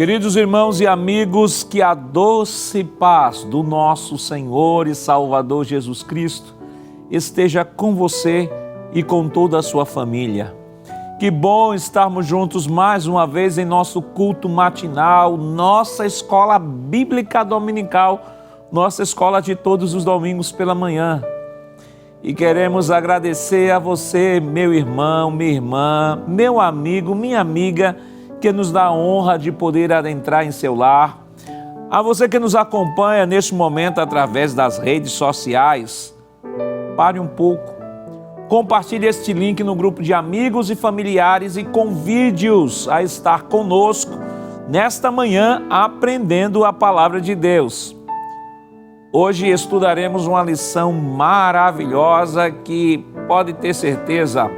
Queridos irmãos e amigos, que a doce paz do nosso Senhor e Salvador Jesus Cristo esteja com você e com toda a sua família. Que bom estarmos juntos mais uma vez em nosso culto matinal, nossa escola bíblica dominical, nossa escola de todos os domingos pela manhã. E queremos agradecer a você, meu irmão, minha irmã, meu amigo, minha amiga, que nos dá a honra de poder adentrar em seu lar. A você que nos acompanha neste momento através das redes sociais, pare um pouco, compartilhe este link no grupo de amigos e familiares e convide-os a estar conosco nesta manhã aprendendo a palavra de Deus. Hoje estudaremos uma lição maravilhosa que, pode ter certeza,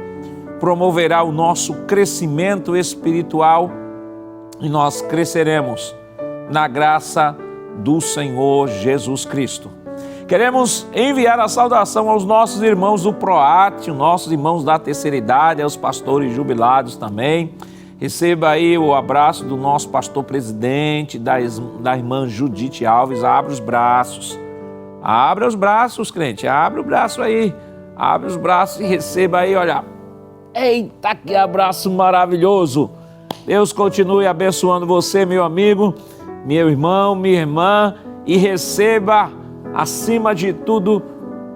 promoverá o nosso crescimento espiritual e nós cresceremos na graça do Senhor Jesus Cristo. Queremos enviar a saudação aos nossos irmãos do PROAT, nossos irmãos da terceira idade, aos pastores jubilados também. Receba aí o abraço do nosso pastor presidente, da irmã Judite Alves. Abra os braços. Abra os braços, crente. Abra o braço aí. Abre os braços e receba aí, olha. Eita, que abraço maravilhoso! Deus continue abençoando você, meu amigo, meu irmão, minha irmã, e receba, acima de tudo,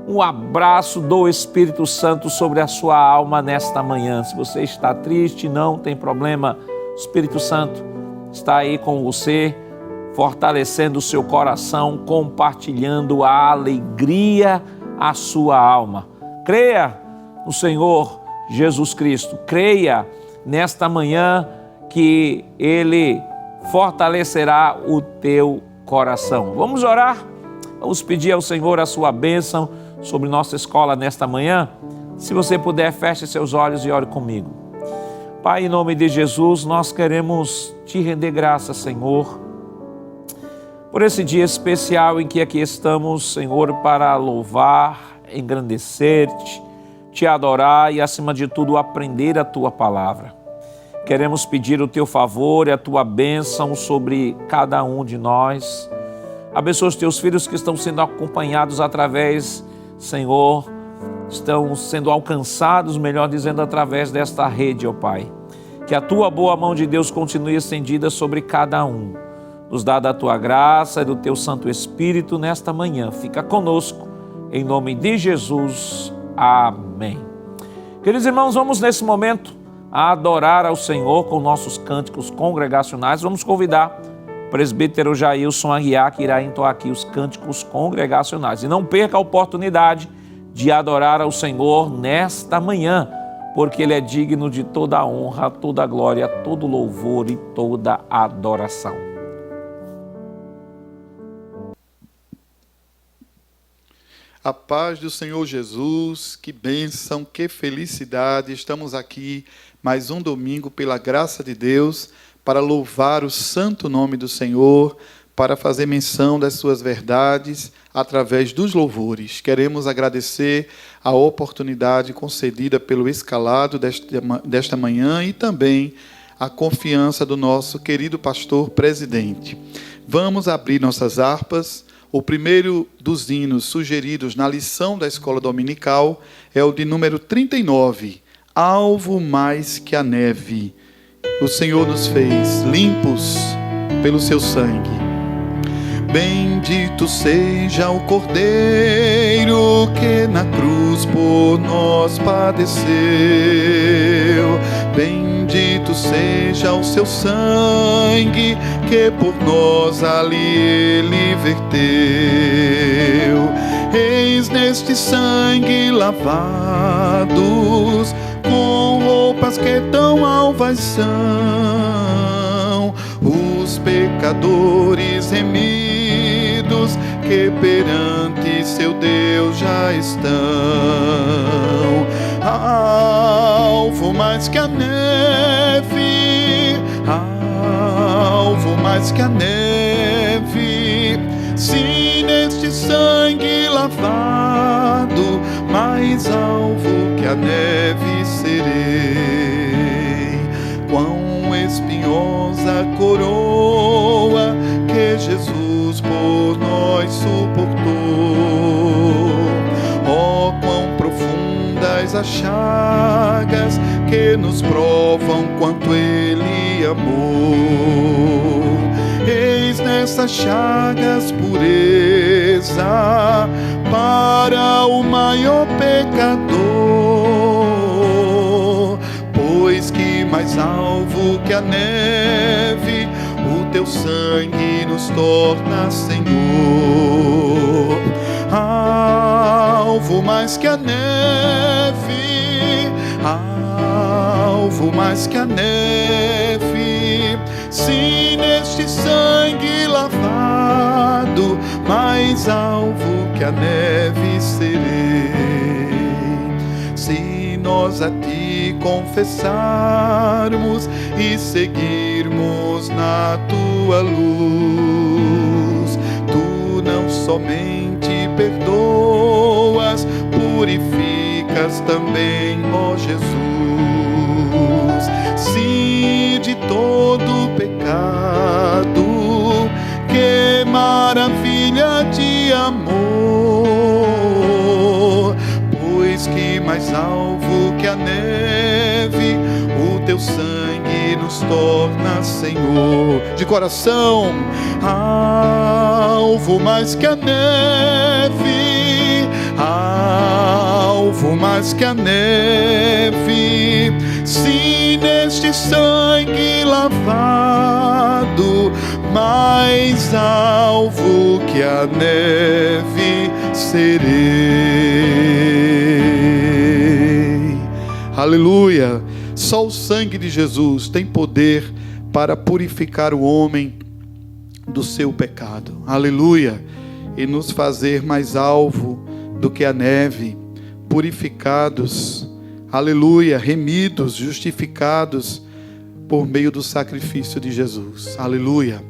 um abraço do Espírito Santo sobre a sua alma nesta manhã. Se você está triste, não tem problema, o Espírito Santo está aí com você, fortalecendo o seu coração, compartilhando a alegria à sua alma. Creia no Senhor Jesus Cristo, creia nesta manhã que Ele fortalecerá o teu coração. Vamos orar? Vamos pedir ao Senhor a sua bênção sobre nossa escola nesta manhã? Se você puder, feche seus olhos e ore comigo. Pai, em nome de Jesus, nós queremos te render graças, Senhor, por esse dia especial em que aqui estamos, Senhor, para louvar, engrandecer-te, te adorar e, acima de tudo, aprender a Tua palavra. Queremos pedir o Teu favor e a Tua bênção sobre cada um de nós. Abençoa os Teus filhos que estão sendo acompanhados através, Senhor, estão sendo alcançados, melhor dizendo, através desta rede, ó Pai. Que a Tua boa mão de Deus continue estendida sobre cada um. Nos dá da Tua graça e do Teu Santo Espírito nesta manhã. Fica conosco, em nome de Jesus. Amém. Queridos irmãos, vamos nesse momento adorar ao Senhor com nossos cânticos congregacionais. Vamos convidar o presbítero Jailson Aguiar, que irá entoar aqui os cânticos congregacionais. E não perca a oportunidade de adorar ao Senhor nesta manhã, porque Ele é digno de toda a honra, toda a glória, todo louvor e toda a adoração. A paz do Senhor Jesus, que bênção, que felicidade. Estamos aqui mais um domingo, pela graça de Deus, para louvar o santo nome do Senhor, para fazer menção das suas verdades através dos louvores. Queremos agradecer a oportunidade concedida pelo escalado desta manhã e também a confiança do nosso querido pastor presidente. Vamos abrir nossas harpas. O primeiro dos hinos sugeridos na lição da escola dominical é o de número 39, Alvo mais que a neve. O Senhor nos fez limpos pelo seu sangue. Bendito seja o Cordeiro que na cruz por nós padeceu. Bendito seja o seu sangue que por nós ali ele verteu. Eis neste sangue lavados, com roupas que tão alvas são, os pecadores remidos que perante seu Deus já estão. Alvo mais que a neve, alvo mais que a neve, se neste sangue lavado, mais alvo que a neve serei. Quão espinhosa coroa que Jesus por nós suportou. Oh, quão profundas as chagas que nos provam quanto Ele amou. Eis nessas chagas pureza para o maior pecador, pois que mais alvo que a neve o teu sangue nos torna, Senhor. Alvo mais que a neve, alvo mais que a neve, se neste sangue lavado, mais alvo que a neve serei. Se nós a ti confessarmos e seguirmos na tua luz, tu não somente perdoas, purificas também, ó Jesus. Se de todo pecado, que maravilha de amor, pois que mais alvo que a neve o teu sangue nos torna, Senhor. De coração, alvo mais que a neve, alvo mais que a neve, se neste sangue lavado, mais alvo que a neve serei. Aleluia! Só o sangue de Jesus tem poder para purificar o homem do seu pecado. Aleluia! E nos fazer mais alvo do que a neve, purificados, aleluia, remidos, justificados por meio do sacrifício de Jesus. Aleluia!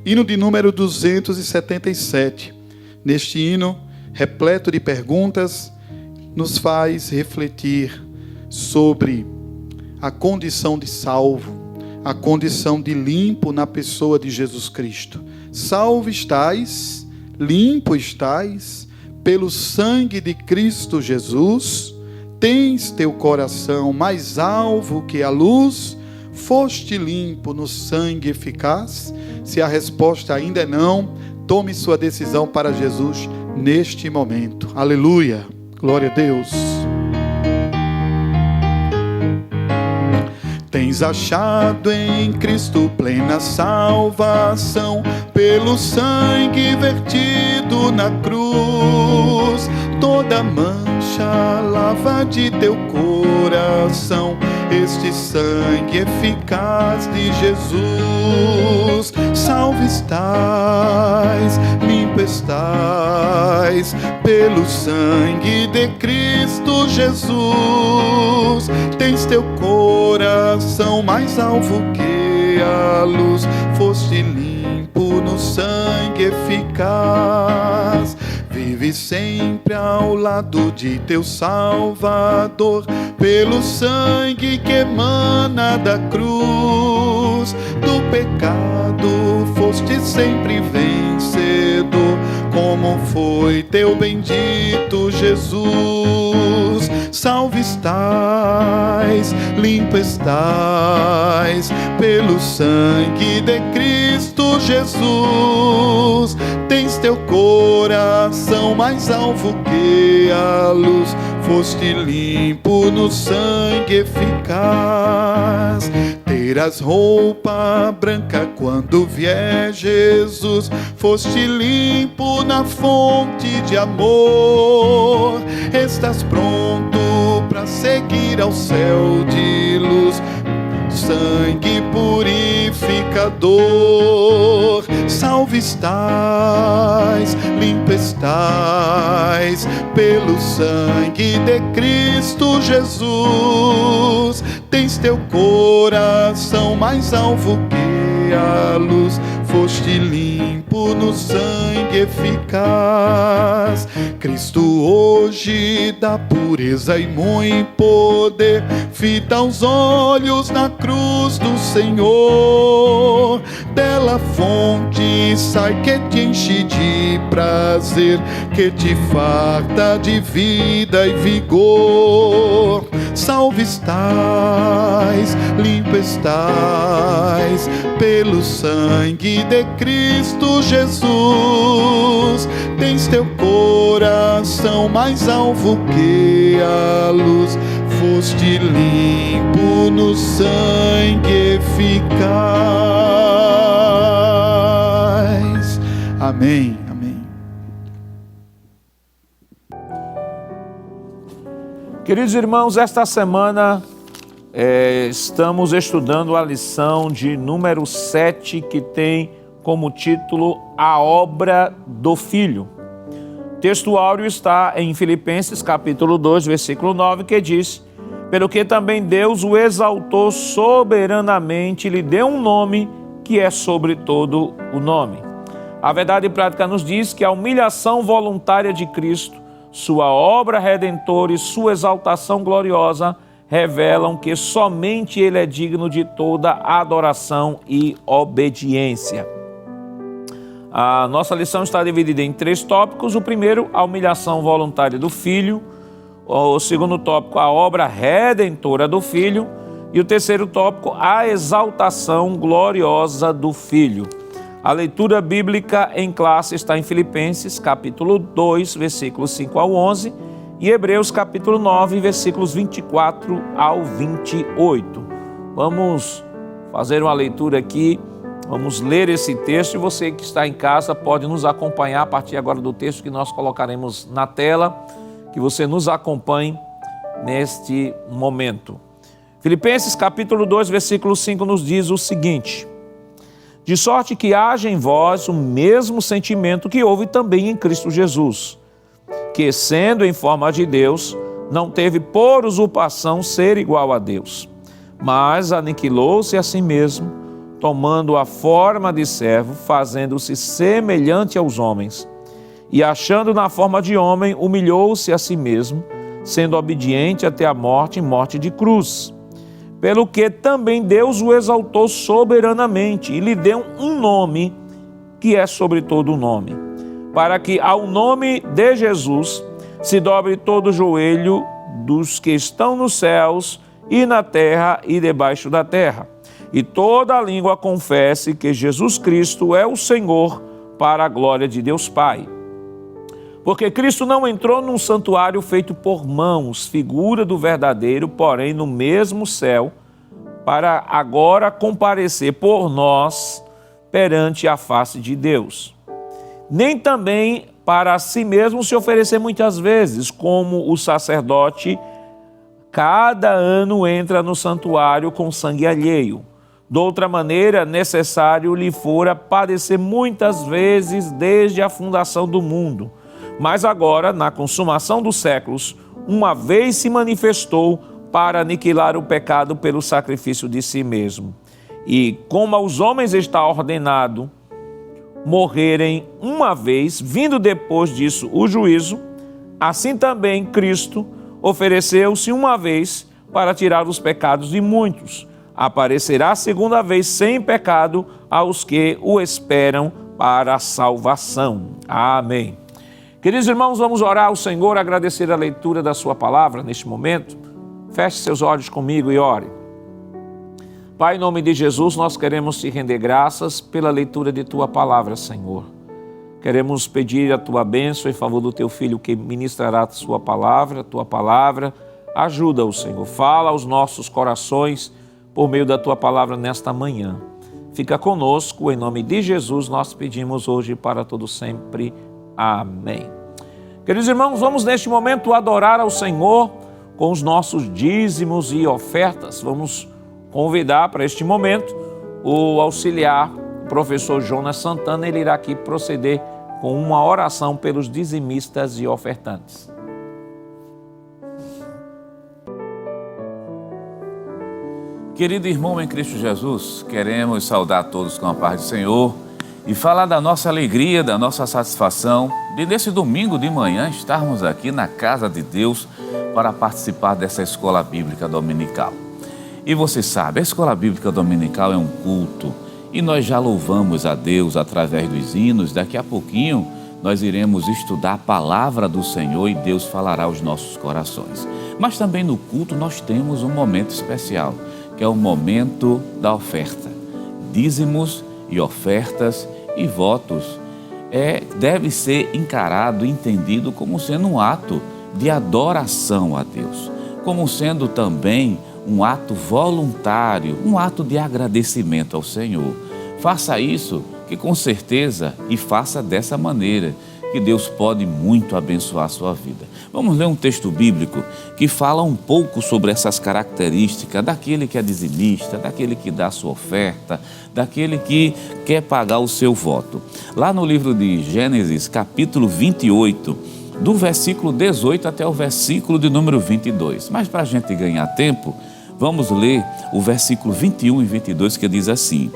Hino de número 277. Neste hino, repleto de perguntas, nos faz refletir sobre a condição de salvo, a condição de limpo na pessoa de Jesus Cristo. Salvo estás, limpo estás, pelo sangue de Cristo Jesus, tens teu coração mais alvo que a luz, foste limpo no sangue eficaz? Se a resposta ainda é não, tome sua decisão para Jesus neste momento. Aleluia, glória a Deus. Tens achado em Cristo plena salvação, pelo sangue vertido na cruz, toda mancha lava de teu coração, este sangue eficaz de Jesus. Salvo estás, limpo estás, pelo sangue de Cristo Jesus, tens teu coração mais alvo que a luz, foste limpo no sangue eficaz. Vive sempre ao lado de teu Salvador, pelo sangue que emana da cruz. Do pecado foste sempre vencedor, como foi teu bendito Jesus. Salvo estás, limpo estás, pelo sangue de Cristo Jesus, tens teu coração mais alvo que a luz, foste limpo no sangue eficaz. Terás roupa branca quando vier Jesus, foste limpo na fonte de amor. Estás pronto para seguir ao céu de luz, sangue purificador. Salvo estás, limpo estás, pelo sangue de Cristo Jesus, tens teu coração mais alvo que a luz, foste limpo no sangue eficaz. Cristo hoje dá pureza e muito poder, fita os olhos na cruz do Senhor. Dela fonte sai que te enche de prazer, que te farta de vida e vigor. Salve estás, limpo estás, pelo sangue de Cristo Jesus. Tens teu coração mais alvo que a luz, foste limpo no sangue eficaz. Amém. Queridos irmãos, esta semana estamos estudando a lição de número 7, que tem como título A Obra do Filho. O texto áureo está em Filipenses capítulo 2, versículo 9, que diz: pelo que também Deus o exaltou soberanamente e lhe deu um nome que é sobre todo o nome. A verdade prática nos diz que a humilhação voluntária de Cristo, sua obra redentora e sua exaltação gloriosa revelam que somente Ele é digno de toda adoração e obediência. A nossa lição está dividida em 3 tópicos. O primeiro, a humilhação voluntária do Filho. O segundo tópico, a obra redentora do Filho. E o terceiro tópico, a exaltação gloriosa do Filho. A leitura bíblica em classe está em Filipenses, capítulo 2, versículos 5 ao 11, e Hebreus, capítulo 9, versículos 24 ao 28. Vamos fazer uma leitura aqui, vamos ler esse texto, e você que está em casa pode nos acompanhar a partir agora do texto que nós colocaremos na tela, que você nos acompanhe neste momento. Filipenses, capítulo 2, versículo 5 nos diz o seguinte: de sorte que haja em vós o mesmo sentimento que houve também em Cristo Jesus, que, sendo em forma de Deus, não teve por usurpação ser igual a Deus, mas aniquilou-se a si mesmo, tomando a forma de servo, fazendo-se semelhante aos homens, e achando na forma de homem, humilhou-se a si mesmo, sendo obediente até a morte e morte de cruz. Pelo que também Deus o exaltou soberanamente e lhe deu um nome que é sobre todo o nome, para que ao nome de Jesus se dobre todo o joelho dos que estão nos céus e na terra e debaixo da terra, e toda a língua confesse que Jesus Cristo é o Senhor, para a glória de Deus Pai. Porque Cristo não entrou num santuário feito por mãos, figura do verdadeiro, porém no mesmo céu, para agora comparecer por nós perante a face de Deus. Nem também para si mesmo se oferecer muitas vezes, como o sacerdote cada ano entra no santuário com sangue alheio. De outra maneira, necessário lhe fora padecer muitas vezes desde a fundação do mundo. Mas agora, na consumação dos séculos, uma vez se manifestou para aniquilar o pecado pelo sacrifício de si mesmo. E como aos homens está ordenado morrerem uma vez, vindo depois disso o juízo, assim também Cristo ofereceu-se uma vez para tirar os pecados de muitos. Aparecerá a segunda vez sem pecado aos que o esperam para a salvação. Amém. Queridos irmãos, vamos orar ao Senhor, agradecer a leitura da sua palavra neste momento. Feche seus olhos comigo e ore. Pai, em nome de Jesus, nós queremos te render graças pela leitura de tua palavra, Senhor. Queremos pedir a tua bênção em favor do teu filho que ministrará a sua palavra, ajuda-o, Senhor. Fala aos nossos corações por meio da tua palavra nesta manhã. Fica conosco, em nome de Jesus, nós pedimos hoje para todo sempre. Amém. Queridos irmãos, vamos neste momento adorar ao Senhor com os nossos dízimos e ofertas. Vamos convidar para este momento o auxiliar, o professor Jonas Santana. Ele irá aqui proceder com uma oração pelos dizimistas e ofertantes. Querido irmão em Cristo Jesus, queremos saudar todos com a paz do Senhor e falar da nossa alegria, da nossa satisfação de nesse domingo de manhã estarmos aqui na casa de Deus para participar dessa escola bíblica dominical. E você sabe, a escola bíblica dominical é um culto e nós já louvamos a Deus através dos hinos. Daqui a pouquinho nós iremos estudar a palavra do Senhor e Deus falará aos nossos corações. Mas também no culto nós temos um momento especial, que é o momento da oferta. Dízimos e ofertas e votos deve ser encarado e entendido como sendo um ato de adoração a Deus, como sendo também um ato voluntário, um ato de agradecimento ao Senhor. Faça isso, que com certeza, e faça dessa maneira, que Deus pode muito abençoar a sua vida. Vamos ler um texto bíblico que fala um pouco sobre essas características daquele que é dizimista, daquele que dá a sua oferta, daquele que quer pagar o seu voto. Lá no livro de Gênesis, capítulo 28, do versículo 18 até o versículo de número 22. Mas para a gente ganhar tempo, vamos ler o versículo 21 e 22, que diz assim: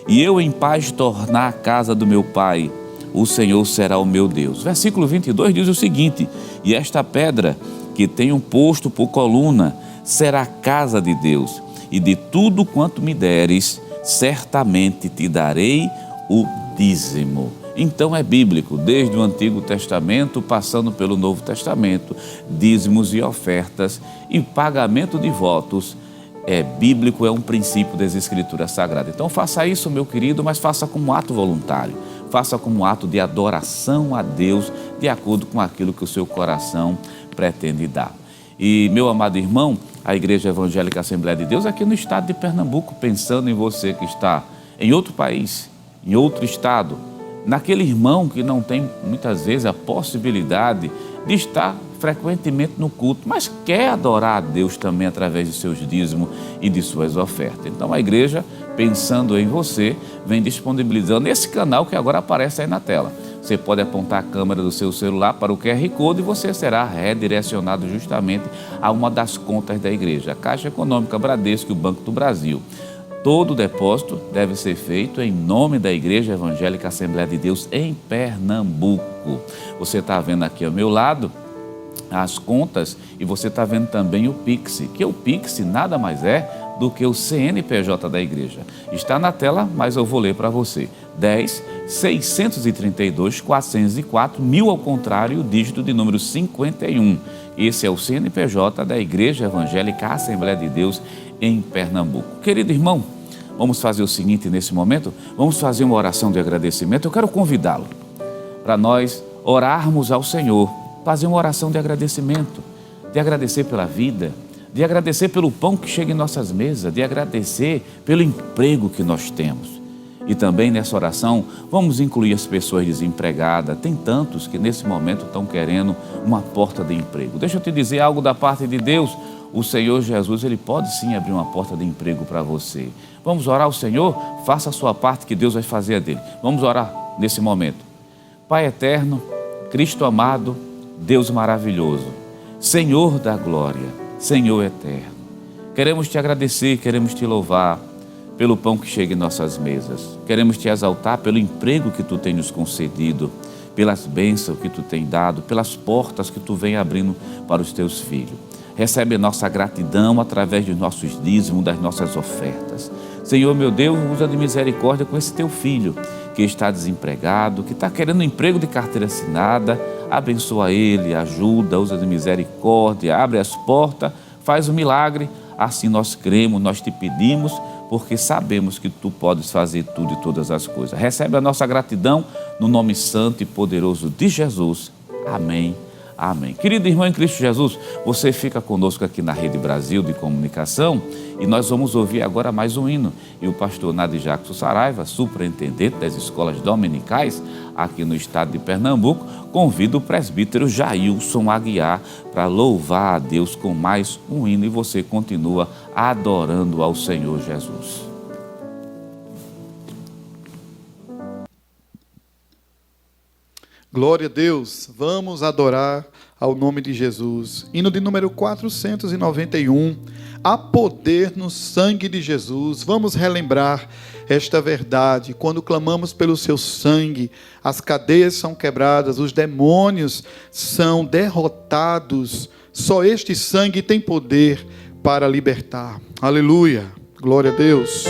E eu em paz tornar a casa do meu pai, o Senhor será o meu Deus. Versículo 22 diz o seguinte: E esta pedra que tenho posto por coluna será a casa de Deus, e de tudo quanto me deres, certamente te darei o dízimo. Então é bíblico, desde o Antigo Testamento, passando pelo Novo Testamento, dízimos e ofertas e pagamento de votos é bíblico, é um princípio das Escrituras Sagradas. Então faça isso, meu querido, mas faça como um ato voluntário. Faça como um ato de adoração a Deus, de acordo com aquilo que o seu coração pretende dar. E, meu amado irmão, a Igreja Evangélica Assembleia de Deus, aqui no estado de Pernambuco, pensando em você que está em outro país, em outro estado, naquele irmão que não tem, muitas vezes, a possibilidade de estar frequentemente no culto, mas quer adorar a Deus também através de seus dízimos e de suas ofertas. Então a igreja, pensando em você, vem disponibilizando esse canal que agora aparece aí na tela. Você pode apontar a câmera do seu celular para o QR Code e você será redirecionado justamente a uma das contas da igreja, a Caixa Econômica Bradesco e o Banco do Brasil. Todo depósito deve ser feito em nome da Igreja Evangélica Assembleia de Deus em Pernambuco. Você está vendo aqui ao meu lado as contas e você está vendo também o Pix, que o Pix nada mais é do que o CNPJ da igreja. Está na tela, mas eu vou ler para você. 10.632.404, 1000 ao contrário, o dígito de número 51. Esse é o CNPJ da Igreja Evangélica Assembleia de Deus em Pernambuco. Querido irmão, vamos fazer o seguinte nesse momento, vamos fazer uma oração de agradecimento. Eu quero convidá-lo para nós orarmos ao Senhor, fazer uma oração de agradecimento, de agradecer pela vida, de agradecer pelo pão que chega em nossas mesas, de agradecer pelo emprego que nós temos. E também nessa oração vamos incluir as pessoas desempregadas. Tem tantos que nesse momento estão querendo uma porta de emprego. Deixa eu te dizer algo da parte de Deus. O Senhor Jesus, Ele pode sim abrir uma porta de emprego para você. Vamos orar ao Senhor? Faça a sua parte que Deus vai fazer a dele. Vamos orar nesse momento. Pai eterno, Cristo amado, Deus maravilhoso, Senhor da glória, Senhor eterno. Queremos te agradecer, queremos te louvar pelo pão que chega em nossas mesas. Queremos te exaltar pelo emprego que tu tem nos concedido, pelas bênçãos que tu tem dado, pelas portas que tu vem abrindo para os teus filhos. Recebe a nossa gratidão através dos nossos dízimos, das nossas ofertas. Senhor, meu Deus, usa de misericórdia com esse teu filho que está desempregado, que está querendo um emprego de carteira assinada. Abençoa ele, ajuda, usa de misericórdia, abre as portas, faz um milagre. Assim nós cremos, nós te pedimos, porque sabemos que tu podes fazer tudo e todas as coisas. Recebe a nossa gratidão no nome santo e poderoso de Jesus. Amém. Amém. Querido irmão em Cristo Jesus, você fica conosco aqui na Rede Brasil de Comunicação e nós vamos ouvir agora mais um hino. E o pastor Nadir Jackson Saraiva, superintendente das escolas dominicais aqui no estado de Pernambuco, convida o presbítero Jailson Aguiar para louvar a Deus com mais um hino e você continua adorando ao Senhor Jesus. Glória a Deus, vamos adorar ao nome de Jesus. Hino de número 491, há poder no sangue de Jesus. Vamos relembrar esta verdade. Quando clamamos pelo seu sangue, as cadeias são quebradas, os demônios são derrotados Só este sangue tem poder para libertar. Aleluia. Glória a Deus.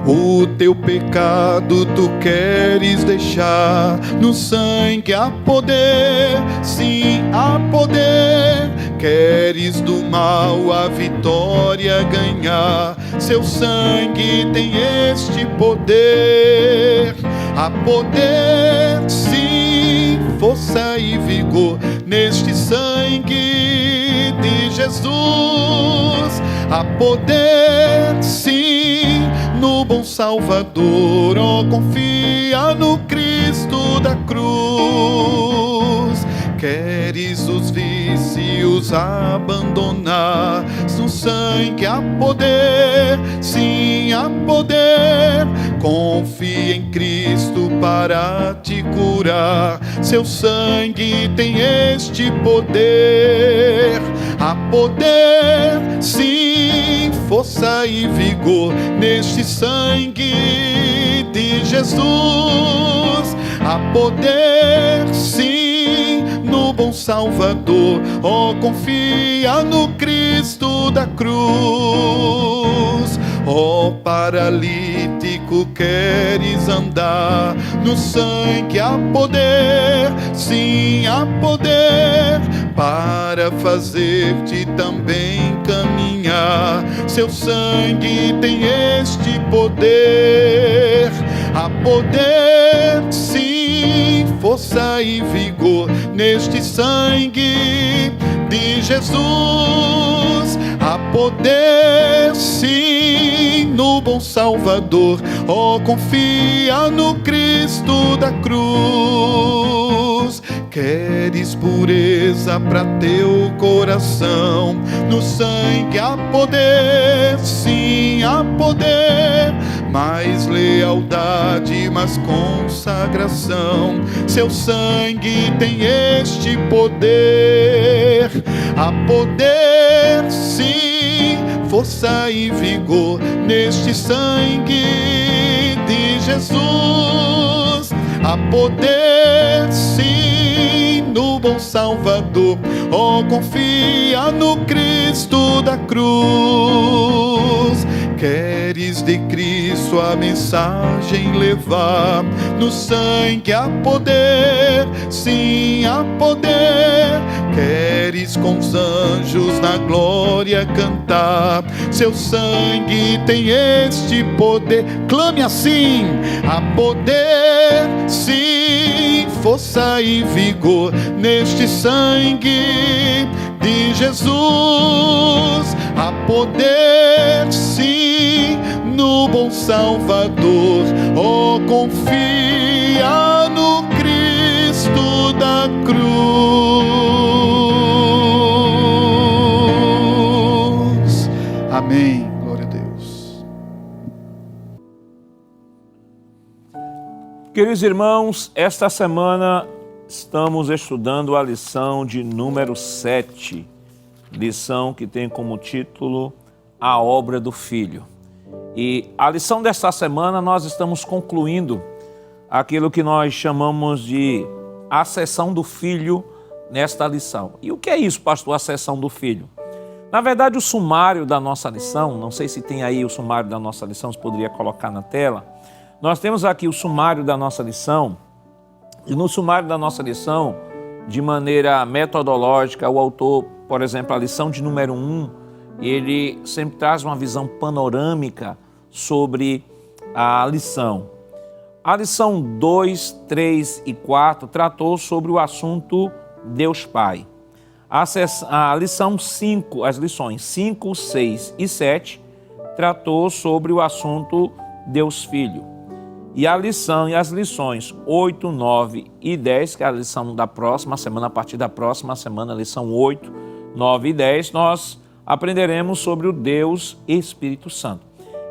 O teu pecado tu queres deixar, no sangue há poder, sim, há poder. Queres do mal a vitória ganhar, seu sangue tem este poder. Há poder, sim, força e vigor neste sangue de Jesus. Há poder, sim, no bom Salvador. Oh, confia no Cristo da cruz. Queres os vícios abandonar, no sangue há poder, sim, há poder. Confia em Cristo para te curar, seu sangue tem este poder. Há poder, sim, força e vigor neste sangue de Jesus. Há poder, sim, no bom Salvador. Oh, confia no Cristo da cruz. Oh, paralítico, queres andar, no sangue há poder, sim, há poder, para fazer-te também caminhar, seu sangue tem este poder. Há poder, sim, força e vigor neste sangue de Jesus. Há poder, sim, no bom Salvador. Oh, confia no Cristo da cruz. Queres pureza para teu coração, no sangue há poder, sim, há poder. Mais lealdade, mais consagração, seu sangue tem este poder. Há poder, sim, força e vigor neste sangue de Jesus. Há poder, sim, no bom Salvador. Oh, confia no Cristo da cruz. Queres de Cristo a mensagem levar, no sangue há poder, sim, há poder. Queres com os anjos na glória cantar, seu sangue tem este poder. Clame assim: há poder, sim, força e vigor neste sangue de Jesus. Há poder, sim, no bom Salvador. Oh, confia no Cristo da cruz. Amém. Glória a Deus. Queridos irmãos, esta semana estamos estudando a lição de número 7, lição que tem como título A Obra do Filho. E a lição desta semana nós estamos concluindo aquilo que nós chamamos de acessão do Filho nesta lição. E o que é isso, pastor, acessão do Filho? Na verdade, o sumário da nossa lição, não sei se tem aí o sumário da nossa lição, se poderia colocar na tela. Nós temos aqui o sumário da nossa lição, e no sumário da nossa lição, de maneira metodológica, o autor, por exemplo, a lição de número 1, ele sempre traz uma visão panorâmica sobre a lição. A lição 2, 3 e 4 tratou sobre o assunto Deus Pai. A lição 5, as lições 5, 6 e 7 tratou sobre o assunto Deus Filho. E a lição e as lições 8, 9 e 10, que é a lição da próxima semana, a partir da próxima semana, lição 8, 9 e 10, nós aprenderemos sobre o Deus Espírito Santo.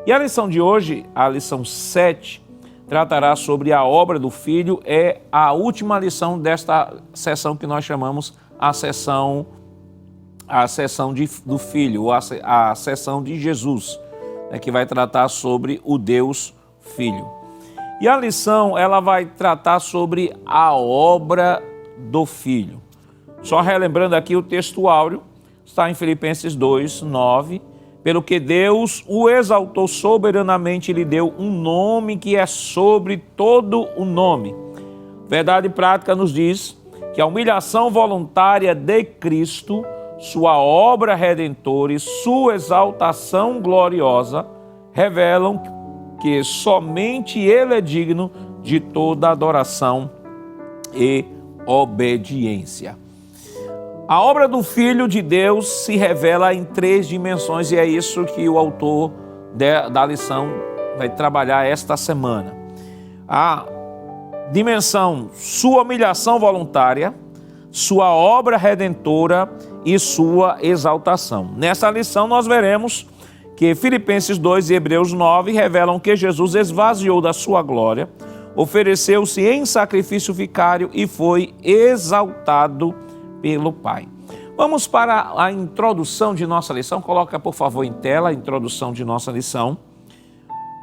E a lição de hoje, a lição 7, tratará sobre a obra do Filho, é a última lição desta sessão que nós chamamos a sessão do Filho, ou a sessão de Jesus, que vai tratar sobre o Deus Filho. E a lição, ela vai tratar sobre a obra do Filho. Só relembrando aqui o texto áureo, está em Filipenses 2, 9. Pelo que Deus o exaltou soberanamente e lhe deu um nome que é sobre todo o nome. Verdade prática nos diz que a humilhação voluntária de Cristo, sua obra redentora e sua exaltação gloriosa revelam que somente Ele é digno de toda adoração e obediência. A obra do Filho de Deus se revela em 3 dimensões e é isso que o autor da lição vai trabalhar esta semana. A dimensão, sua humilhação voluntária, sua obra redentora e sua exaltação. Nessa lição nós veremos que Filipenses 2 e Hebreus 9 revelam que Jesus esvaziou da sua glória, ofereceu-se em sacrifício vicário e foi exaltado pelo Pai. Vamos para a introdução de nossa lição. Coloca, por favor, em tela a introdução de nossa lição.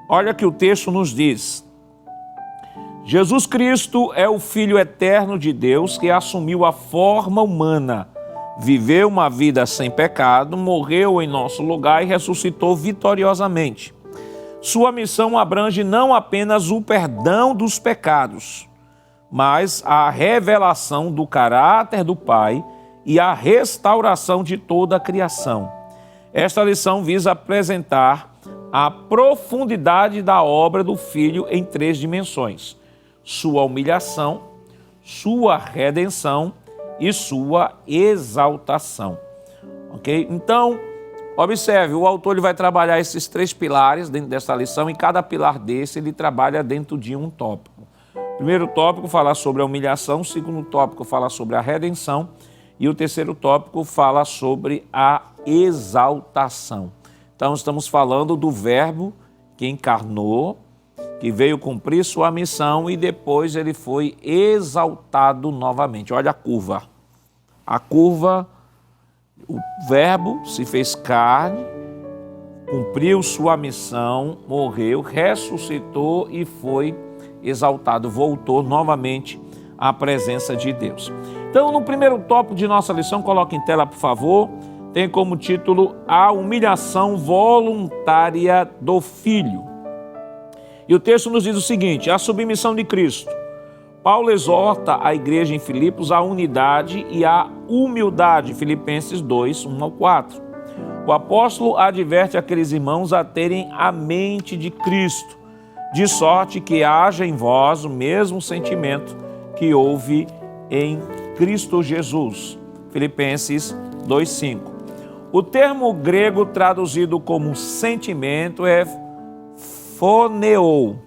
Olha que o texto nos diz: Jesus Cristo é o Filho eterno de Deus que assumiu a forma humana, viveu uma vida sem pecado, morreu em nosso lugar e ressuscitou vitoriosamente. Sua missão abrange não apenas o perdão dos pecados, mas a revelação do caráter do Pai e a restauração de toda a criação. Esta lição visa apresentar a profundidade da obra do Filho em 3 dimensões: sua humilhação, sua redenção e sua exaltação. Ok? Então, observe, o autor ele vai trabalhar esses 3 pilares dentro dessa lição e cada pilar desse ele trabalha dentro de um tópico. O primeiro tópico fala sobre a humilhação, o segundo tópico fala sobre a redenção e o terceiro tópico fala sobre a exaltação. Então estamos falando do Verbo que encarnou, que veio cumprir sua missão e depois ele foi exaltado novamente. Olha a curva. A curva, o Verbo se fez carne, cumpriu sua missão, morreu, ressuscitou e foi exaltado, voltou novamente à presença de Deus. Então, no primeiro tópico de nossa lição, coloque em tela, por favor, tem como título A humilhação voluntária do Filho. E o texto nos diz o seguinte: a submissão de Cristo. Paulo exorta a igreja em Filipos à unidade e à humildade, Filipenses 2, 1 ao 4. O apóstolo adverte aqueles irmãos a terem a mente de Cristo, de sorte que haja em vós o mesmo sentimento que houve em Cristo Jesus. Filipenses 2:5. O termo grego traduzido como sentimento é phoneo,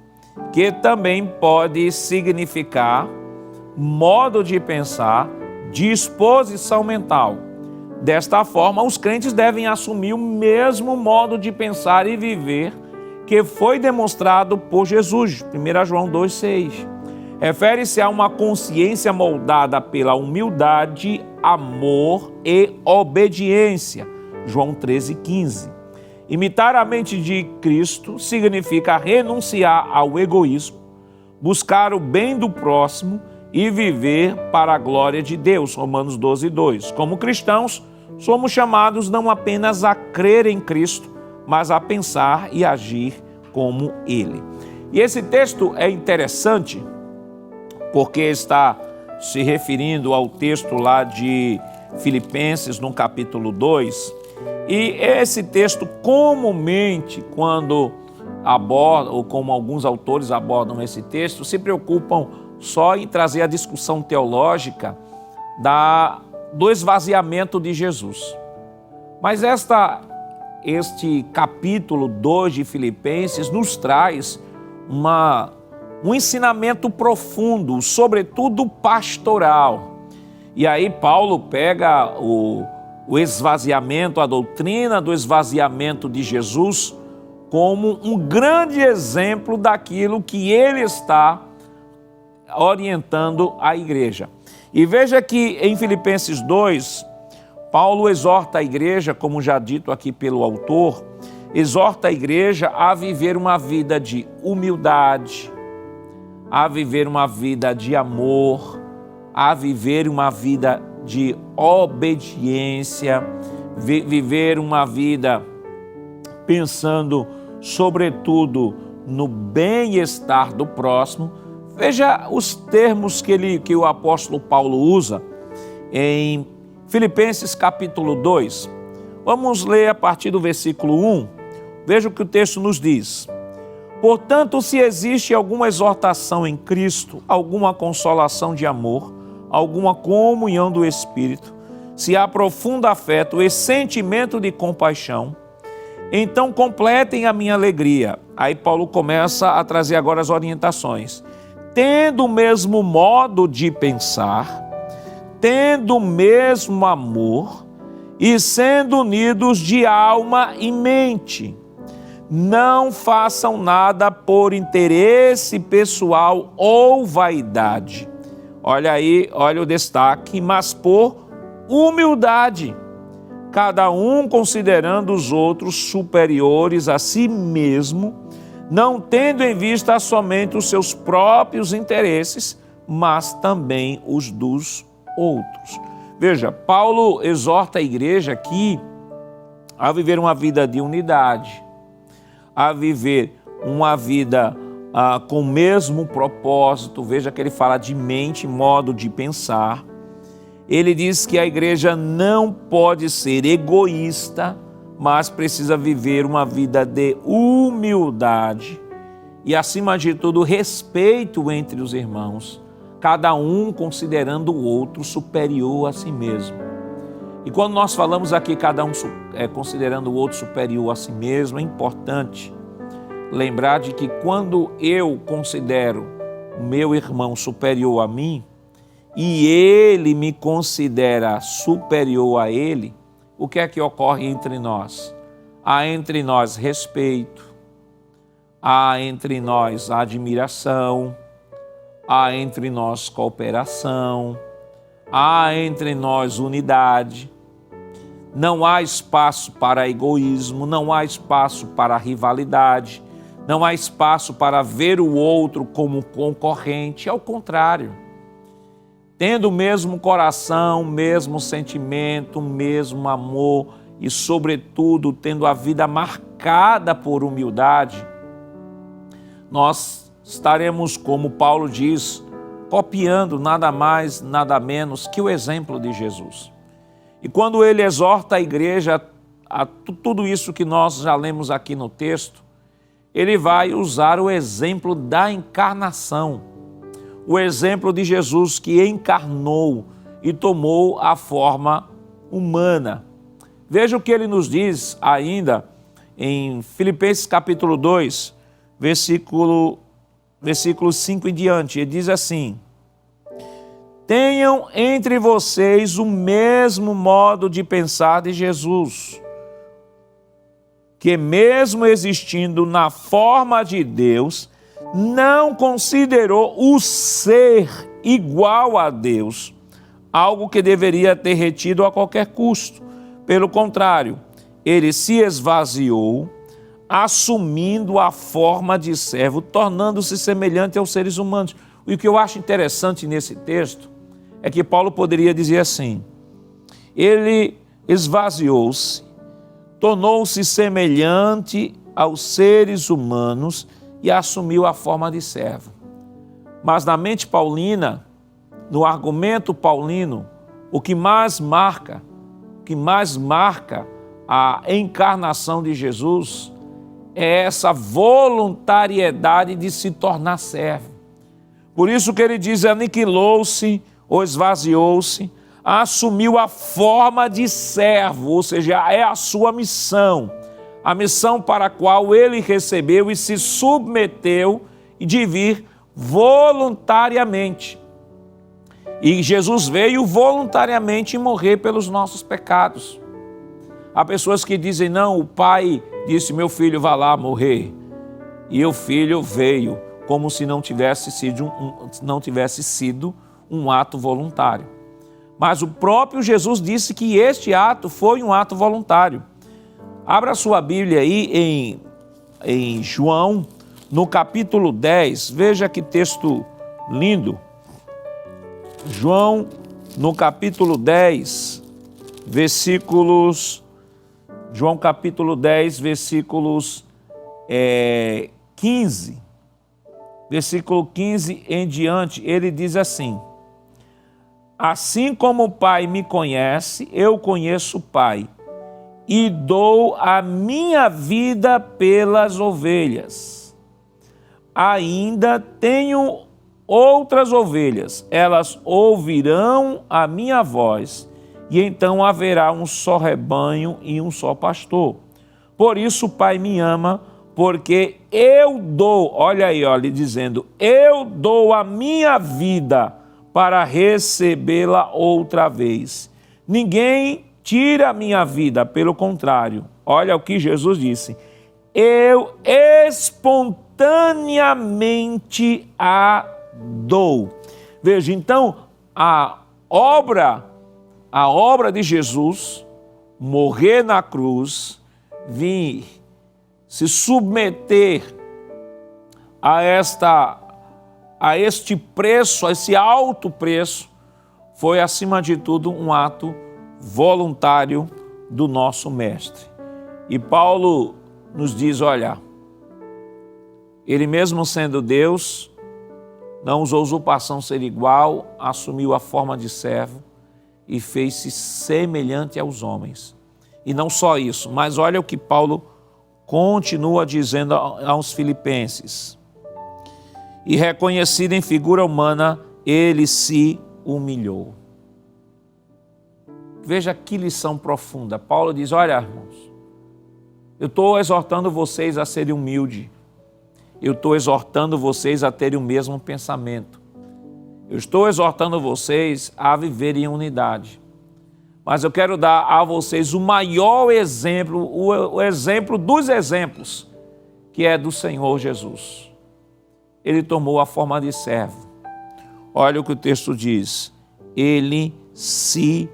que também pode significar modo de pensar, disposição mental. Desta forma, os crentes devem assumir o mesmo modo de pensar e viver que foi demonstrado por Jesus, 1 João 2,6. Refere-se a uma consciência moldada pela humildade, amor e obediência, João 13,15. Imitar a mente de Cristo significa renunciar ao egoísmo, buscar o bem do próximo e viver para a glória de Deus, Romanos 12,2. Como cristãos, somos chamados não apenas a crer em Cristo, mas a pensar e agir como Ele. E esse texto é interessante porque está se referindo ao texto lá de Filipenses, no capítulo 2. E esse texto, comumente, quando abordam, ou como alguns autores abordam esse texto, se preocupam só em trazer a discussão teológica do esvaziamento de Jesus. Mas este capítulo 2 de Filipenses nos traz um ensinamento profundo, sobretudo pastoral. E aí Paulo pega o esvaziamento, a doutrina do esvaziamento de Jesus como um grande exemplo daquilo que ele está orientando a igreja. E veja que em Filipenses 2, Paulo exorta a igreja, como já dito aqui pelo autor, exorta a igreja a viver uma vida de humildade, a viver uma vida de amor, a viver uma vida de obediência, viver uma vida pensando, sobretudo, no bem-estar do próximo. Veja os termos que o apóstolo Paulo usa em Filipenses capítulo 2. Vamos ler a partir do versículo 1. Veja o que o texto nos diz. Portanto, se existe alguma exortação em Cristo, alguma consolação de amor, alguma comunhão do Espírito, se há profundo afeto e sentimento de compaixão, então completem a minha alegria. Aí Paulo começa a trazer agora as orientações. Tendo o mesmo modo de pensar, tendo o mesmo amor e sendo unidos de alma e mente. Não façam nada por interesse pessoal ou vaidade. Olha aí, olha o destaque, mas por humildade, cada um considerando os outros superiores a si mesmo, não tendo em vista somente os seus próprios interesses, mas também os dos outros. Veja, Paulo exorta a igreja aqui a viver uma vida de unidade, a viver uma vida com o mesmo propósito. Veja que ele fala de mente, modo de pensar. Ele diz que a igreja não pode ser egoísta, mas precisa viver uma vida de humildade e, acima de tudo, respeito entre os irmãos, cada um considerando o outro superior a si mesmo. E quando nós falamos aqui cada um considerando o outro superior a si mesmo, é importante lembrar de que quando eu considero o meu irmão superior a mim e ele me considera superior a ele, o que é que ocorre entre nós? Há entre nós respeito, há entre nós admiração, há entre nós cooperação, há entre nós unidade. Não há espaço para egoísmo, não há espaço para rivalidade, não há espaço para ver o outro como concorrente. Ao contrário, tendo o mesmo coração, o mesmo sentimento, o mesmo amor e, sobretudo, tendo a vida marcada por humildade, nós estaremos, como Paulo diz, copiando nada mais, nada menos que o exemplo de Jesus. E quando ele exorta a igreja a tudo isso que nós já lemos aqui no texto, ele vai usar o exemplo da encarnação, o exemplo de Jesus que encarnou e tomou a forma humana. Veja o que ele nos diz ainda em Filipenses capítulo 2, versículo 5 em diante. Ele diz assim: tenham entre vocês o mesmo modo de pensar de Jesus, que mesmo existindo na forma de Deus, não considerou o ser igual a Deus algo que deveria ter retido a qualquer custo. Pelo contrário, ele se esvaziou, assumindo a forma de servo, tornando-se semelhante aos seres humanos. E o que eu acho interessante nesse texto é que Paulo poderia dizer assim: ele esvaziou-se, tornou-se semelhante aos seres humanos e assumiu a forma de servo. Mas na mente paulina, no argumento paulino, o que mais marca a encarnação de Jesus é essa voluntariedade de se tornar servo. Por isso que ele diz: aniquilou-se ou esvaziou-se, assumiu a forma de servo, ou seja, é a sua missão, a missão para a qual ele recebeu e se submeteu de vir voluntariamente. E Jesus veio voluntariamente morrer pelos nossos pecados. Há pessoas que dizem: não, o pai disse, meu filho, vá lá morrer. E o filho veio, como se não tivesse sido um ato voluntário. Mas o próprio Jesus disse que este ato foi um ato voluntário. Abra sua Bíblia aí em João, no capítulo 10, veja que texto lindo. João, no capítulo 10, João capítulo 10, versículos 15. Versículo 15 em diante, ele diz assim: assim como o Pai me conhece, eu conheço o Pai, e dou a minha vida pelas ovelhas. Ainda tenho outras ovelhas, elas ouvirão a minha voz, e então haverá um só rebanho e um só pastor. Por isso o Pai me ama, porque eu dou, olha aí, olha, dizendo, eu dou a minha vida para recebê-la outra vez. Ninguém tira a minha vida, pelo contrário, olha o que Jesus disse, eu espontaneamente a dou. Veja, então, a obra de Jesus, morrer na cruz, vir se submeter a este preço, a esse alto preço, foi, acima de tudo, um ato voluntário do nosso Mestre. E Paulo nos diz, olha, ele mesmo sendo Deus, não usou usurpação ser igual, assumiu a forma de servo e fez-se semelhante aos homens. E não só isso, mas olha o que Paulo continua dizendo aos filipenses. E reconhecido em figura humana, ele se humilhou. Veja que lição profunda. Paulo diz, olha, irmãos, eu estou exortando vocês a serem humildes. Eu estou exortando vocês a terem o mesmo pensamento. Eu estou exortando vocês a viverem em unidade. Mas eu quero dar a vocês o maior exemplo, o exemplo dos exemplos, que é do Senhor Jesus. Ele tomou a forma de servo. Olha o que o texto diz. Ele se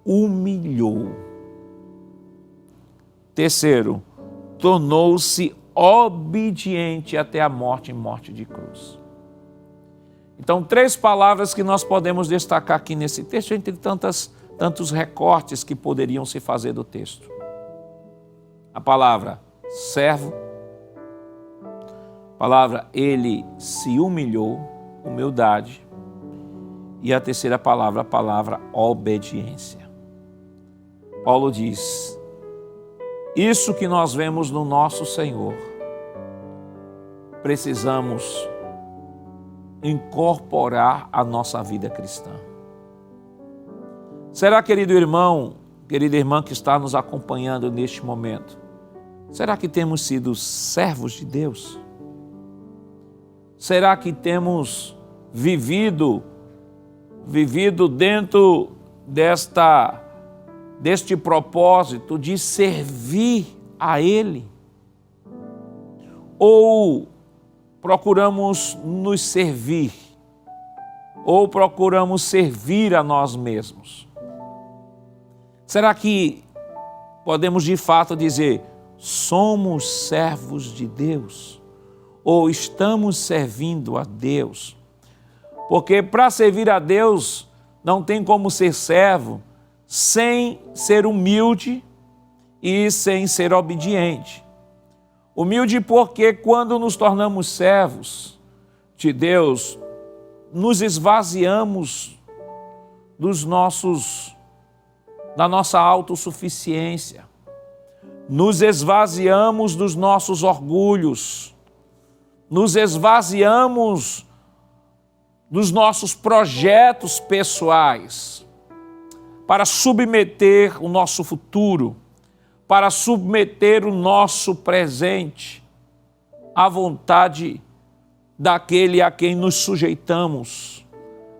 humilhou. Terceiro, tornou-se obediente até a morte e morte de cruz. Então, 3 palavras que nós podemos destacar aqui nesse texto, entre tantos recortes que poderiam se fazer do texto. A palavra servo, a palavra ele se humilhou, humildade, e a terceira palavra, a palavra obediência. Paulo diz, isso que nós vemos no nosso Senhor, precisamos incorporar a nossa vida cristã. Será, querido irmão, querida irmã que está nos acompanhando neste momento, será que temos sido servos de Deus? Será que temos vivido dentro deste propósito de servir a Ele? Ou procuramos nos servir? Ou procuramos servir a nós mesmos? Será que podemos de fato dizer, somos servos de Deus? Ou estamos servindo a Deus? Porque para servir a Deus, não tem como ser servo sem ser humilde e sem ser obediente. Humilde porque quando nos tornamos servos de Deus, nos esvaziamos da nossa autossuficiência, nos esvaziamos dos nossos orgulhos, nos esvaziamos dos nossos projetos pessoais para submeter o nosso futuro, para submeter o nosso presente à vontade daquele a quem nos sujeitamos,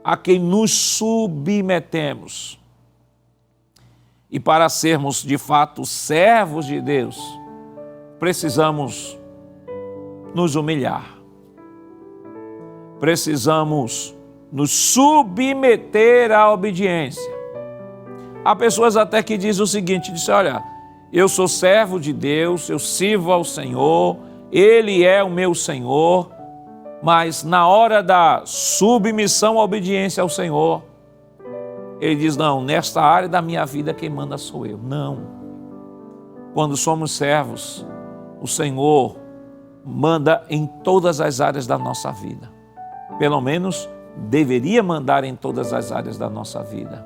a quem nos submetemos. E para sermos de fato servos de Deus, precisamos nos humilhar. Precisamos nos submeter à obediência. Há pessoas até que dizem o seguinte, olha, eu sou servo de Deus, eu sirvo ao Senhor, Ele é o meu Senhor, mas na hora da submissão à obediência ao Senhor, ele diz, não, nesta área da minha vida quem manda sou eu. Não. Quando somos servos, o Senhor manda em todas as áreas da nossa vida. Pelo menos deveria mandar em todas as áreas da nossa vida.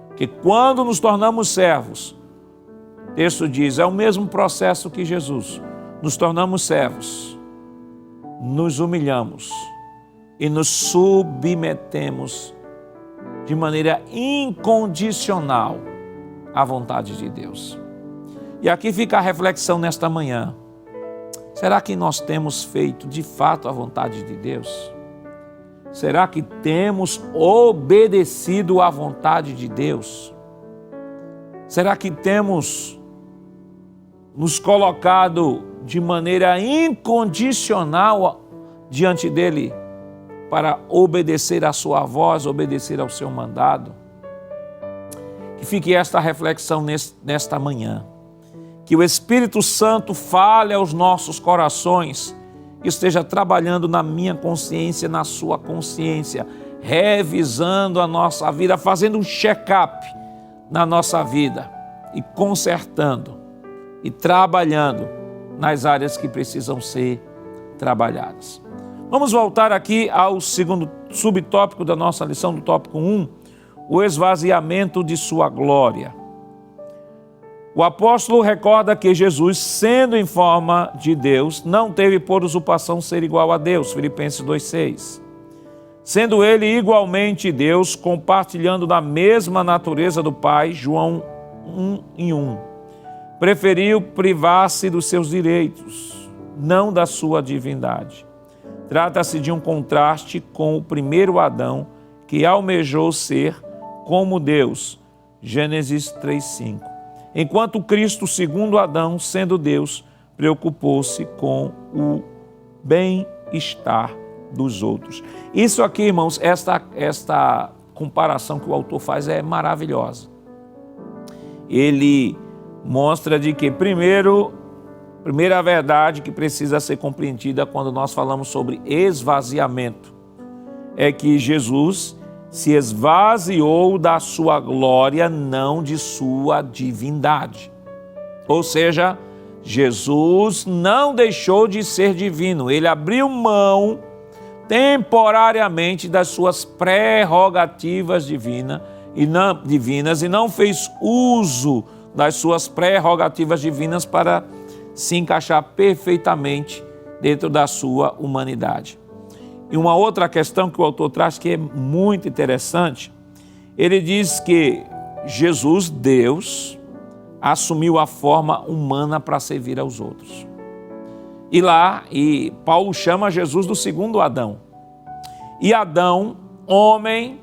Porque quando nos tornamos servos, o texto diz, é o mesmo processo que Jesus. Nos tornamos servos, nos humilhamos e nos submetemos de maneira incondicional à vontade de Deus. E aqui fica a reflexão nesta manhã. Será que nós temos feito de fato a vontade de Deus? Será que temos obedecido à vontade de Deus? Será que temos nos colocado de maneira incondicional diante dele para obedecer à sua voz, obedecer ao seu mandado? Que fique esta reflexão nesta manhã. Que o Espírito Santo fale aos nossos corações, esteja trabalhando na minha consciência, na sua consciência, revisando a nossa vida, fazendo um check-up na nossa vida e consertando e trabalhando nas áreas que precisam ser trabalhadas. Vamos voltar aqui ao segundo subtópico da nossa lição, do tópico 1, o esvaziamento de sua glória. O apóstolo recorda que Jesus, sendo em forma de Deus, não teve por usurpação ser igual a Deus, Filipenses 2,6. Sendo ele igualmente Deus, compartilhando da mesma natureza do Pai, João 1:1. Preferiu privar-se dos seus direitos, não da sua divindade. Trata-se de um contraste com o primeiro Adão, que almejou ser como Deus, Gênesis 3:5. Enquanto Cristo, segundo Adão, sendo Deus, preocupou-se com o bem-estar dos outros. Isso aqui, irmãos, esta comparação que o autor faz é maravilhosa. Ele mostra de que, primeira verdade que precisa ser compreendida quando nós falamos sobre esvaziamento, é que Jesus se esvaziou da sua glória, não de sua divindade. Ou seja, Jesus não deixou de ser divino, ele abriu mão temporariamente das suas prerrogativas divinas e não fez uso das suas prerrogativas divinas para se encaixar perfeitamente dentro da sua humanidade. E uma outra questão que o autor traz que é muito interessante, ele diz que Jesus, Deus, assumiu a forma humana para servir aos outros. E Paulo chama Jesus do segundo Adão. E Adão, homem,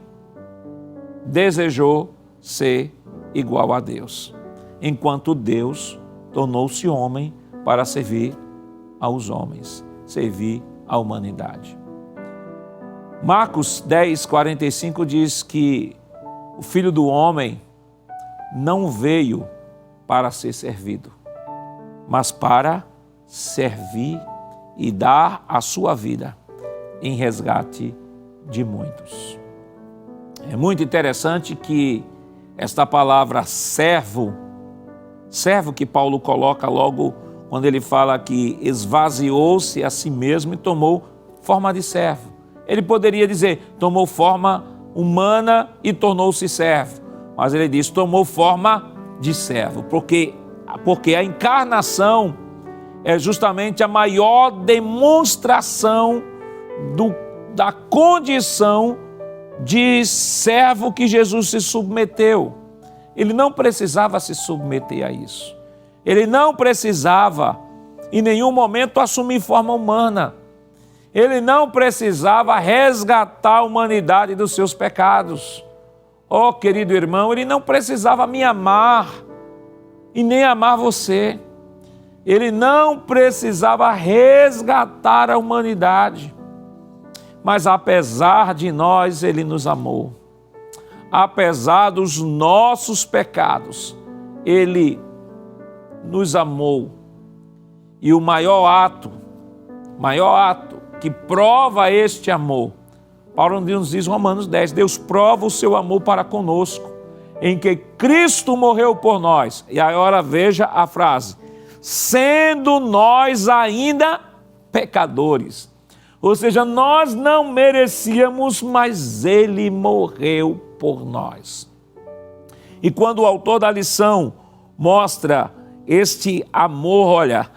desejou ser igual a Deus, enquanto Deus tornou-se homem para servir aos homens, servir à humanidade. Marcos 10:45 diz que o Filho do Homem não veio para ser servido, mas para servir e dar a sua vida em resgate de muitos. É muito interessante que esta palavra servo que Paulo coloca logo quando ele fala que esvaziou-se a si mesmo e tomou forma de servo. Ele poderia dizer, tomou forma humana e tornou-se servo. Mas ele diz, tomou forma de servo. Porque a encarnação é justamente a maior demonstração da condição de servo que Jesus se submeteu. Ele não precisava se submeter a isso. Ele não precisava, em nenhum momento, assumir forma humana. Ele não precisava resgatar a humanidade dos seus pecados. Oh, querido irmão, ele não precisava me amar e nem amar você. Ele não precisava resgatar a humanidade. Mas apesar de nós, ele nos amou. Apesar dos nossos pecados, ele nos amou. E o maior ato maior ato que prova este amor. Paulo nos diz, Romanos 10, Deus prova o seu amor para conosco, em que Cristo morreu por nós. E agora veja a frase, sendo nós ainda pecadores. Ou seja, nós não merecíamos, mas Ele morreu por nós. E quando o autor da lição mostra este amor, olha,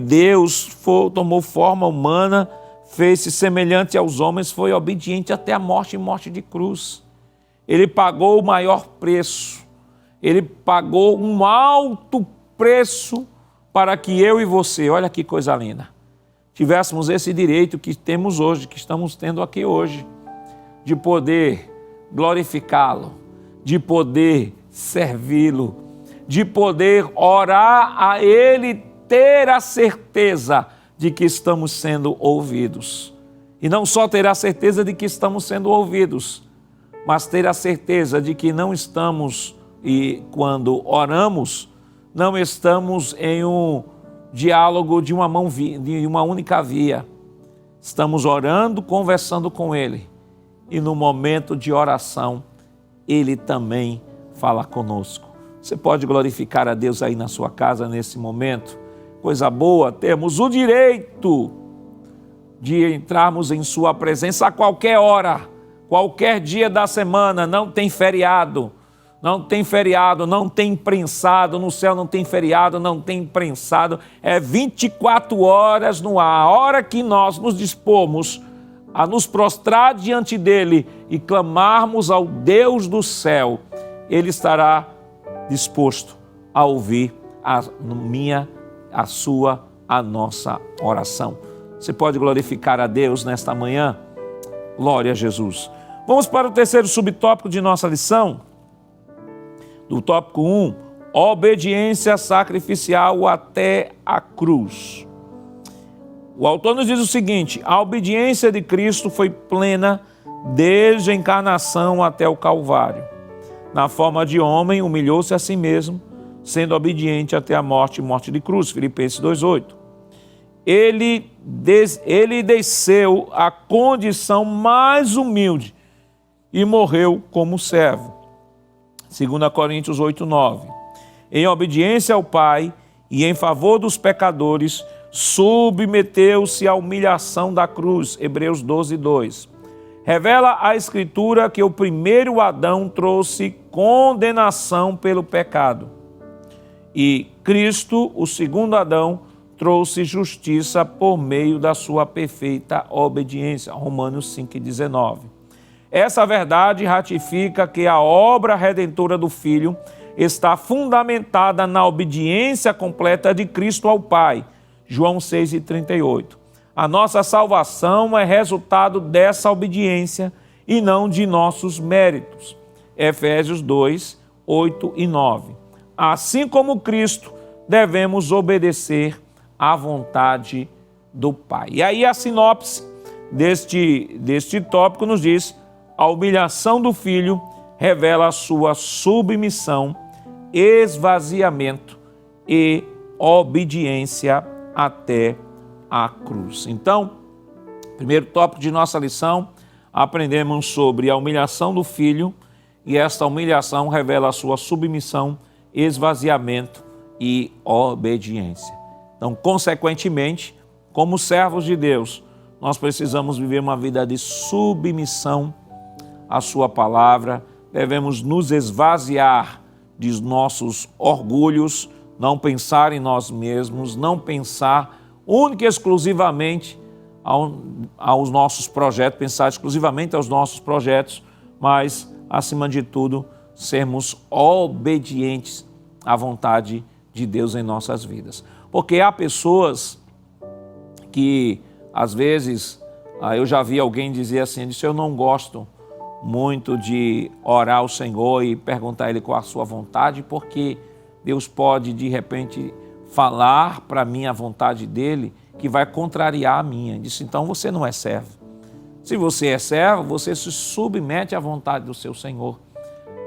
Deus tomou forma humana, fez-se semelhante aos homens, foi obediente até a morte e morte de cruz. Ele pagou o maior preço, Ele pagou um alto preço para que eu e você, olha que coisa linda, tivéssemos esse direito que temos hoje, que estamos tendo aqui hoje, de poder glorificá-lo, de poder servi-lo, de poder orar a Ele, ter a certeza de que estamos sendo ouvidos. E não só ter a certeza de que estamos sendo ouvidos, mas ter a certeza de que não estamos, e quando oramos, não estamos em um diálogo de uma única via. Estamos orando, conversando com Ele. E no momento de oração, Ele também fala conosco. Você pode glorificar a Deus aí na sua casa nesse momento. Coisa boa, temos o direito de entrarmos em sua presença a qualquer hora, qualquer dia da semana. Não tem feriado, não tem imprensado, no céu não tem feriado, não tem imprensado, é 24 horas no ar. A hora que nós nos dispomos a nos prostrar diante dele e clamarmos ao Deus do céu, Ele estará disposto a ouvir a sua, a nossa oração. Você pode glorificar a Deus nesta manhã? Glória a Jesus. Vamos para o terceiro subtópico de nossa lição. Do tópico 1, obediência sacrificial até a cruz. O autor nos diz o seguinte, a obediência de Cristo foi plena desde a encarnação até o Calvário. Na forma de homem, humilhou-se a si mesmo, sendo obediente até a morte e morte de cruz. Filipenses 2,8. Ele desceu à condição mais humilde e morreu como servo. 2 Coríntios 8,9. Em obediência ao Pai e em favor dos pecadores, submeteu-se à humilhação da cruz. Hebreus 12,2. Revela a Escritura que o primeiro Adão trouxe condenação pelo pecado. E Cristo, o segundo Adão, trouxe justiça por meio da sua perfeita obediência. Romanos 5,19. Essa verdade ratifica que a obra redentora do Filho está fundamentada na obediência completa de Cristo ao Pai. João 6,38. A nossa salvação é resultado dessa obediência e não de nossos méritos. Efésios 2, 8 e 9. Assim como Cristo, devemos obedecer à vontade do Pai. E aí a sinopse deste tópico nos diz: a humilhação do Filho revela a sua submissão, esvaziamento e obediência até a cruz. Então, primeiro tópico de nossa lição, aprendemos sobre a humilhação do Filho, e esta humilhação revela a sua submissão, esvaziamento e obediência. Então, consequentemente, como servos de Deus, nós precisamos viver uma vida de submissão à sua palavra, devemos nos esvaziar de nossos orgulhos, não pensar em nós mesmos, não pensar única e exclusivamente aos nossos projetos, pensar exclusivamente aos nossos projetos, mas, acima de tudo, sermos obedientes à vontade de Deus em nossas vidas. Porque há pessoas que, às vezes, eu já vi alguém dizer assim, disse, eu não gosto muito de orar ao Senhor e perguntar a Ele qual a sua vontade, porque Deus pode, de repente, falar para mim a vontade dEle que vai contrariar a minha. Disse, então você não é servo. Se você é servo, você se submete à vontade do seu Senhor.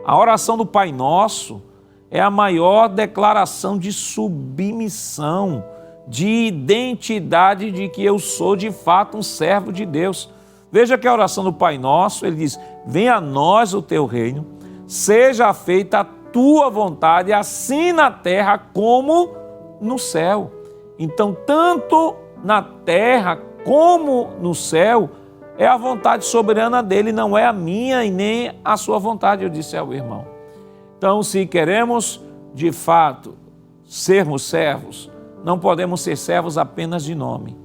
A oração do Pai Nosso é a maior declaração de submissão, de identidade de que eu sou de fato um servo de Deus. Veja que a oração do Pai Nosso, ele diz: venha a nós o teu reino, seja feita a tua vontade, assim na terra como no céu. Então, tanto na terra como no céu, é a vontade soberana dele, não é a minha e nem a sua vontade, eu disse ao irmão. Então, se queremos de fato sermos servos, não podemos ser servos apenas de nome.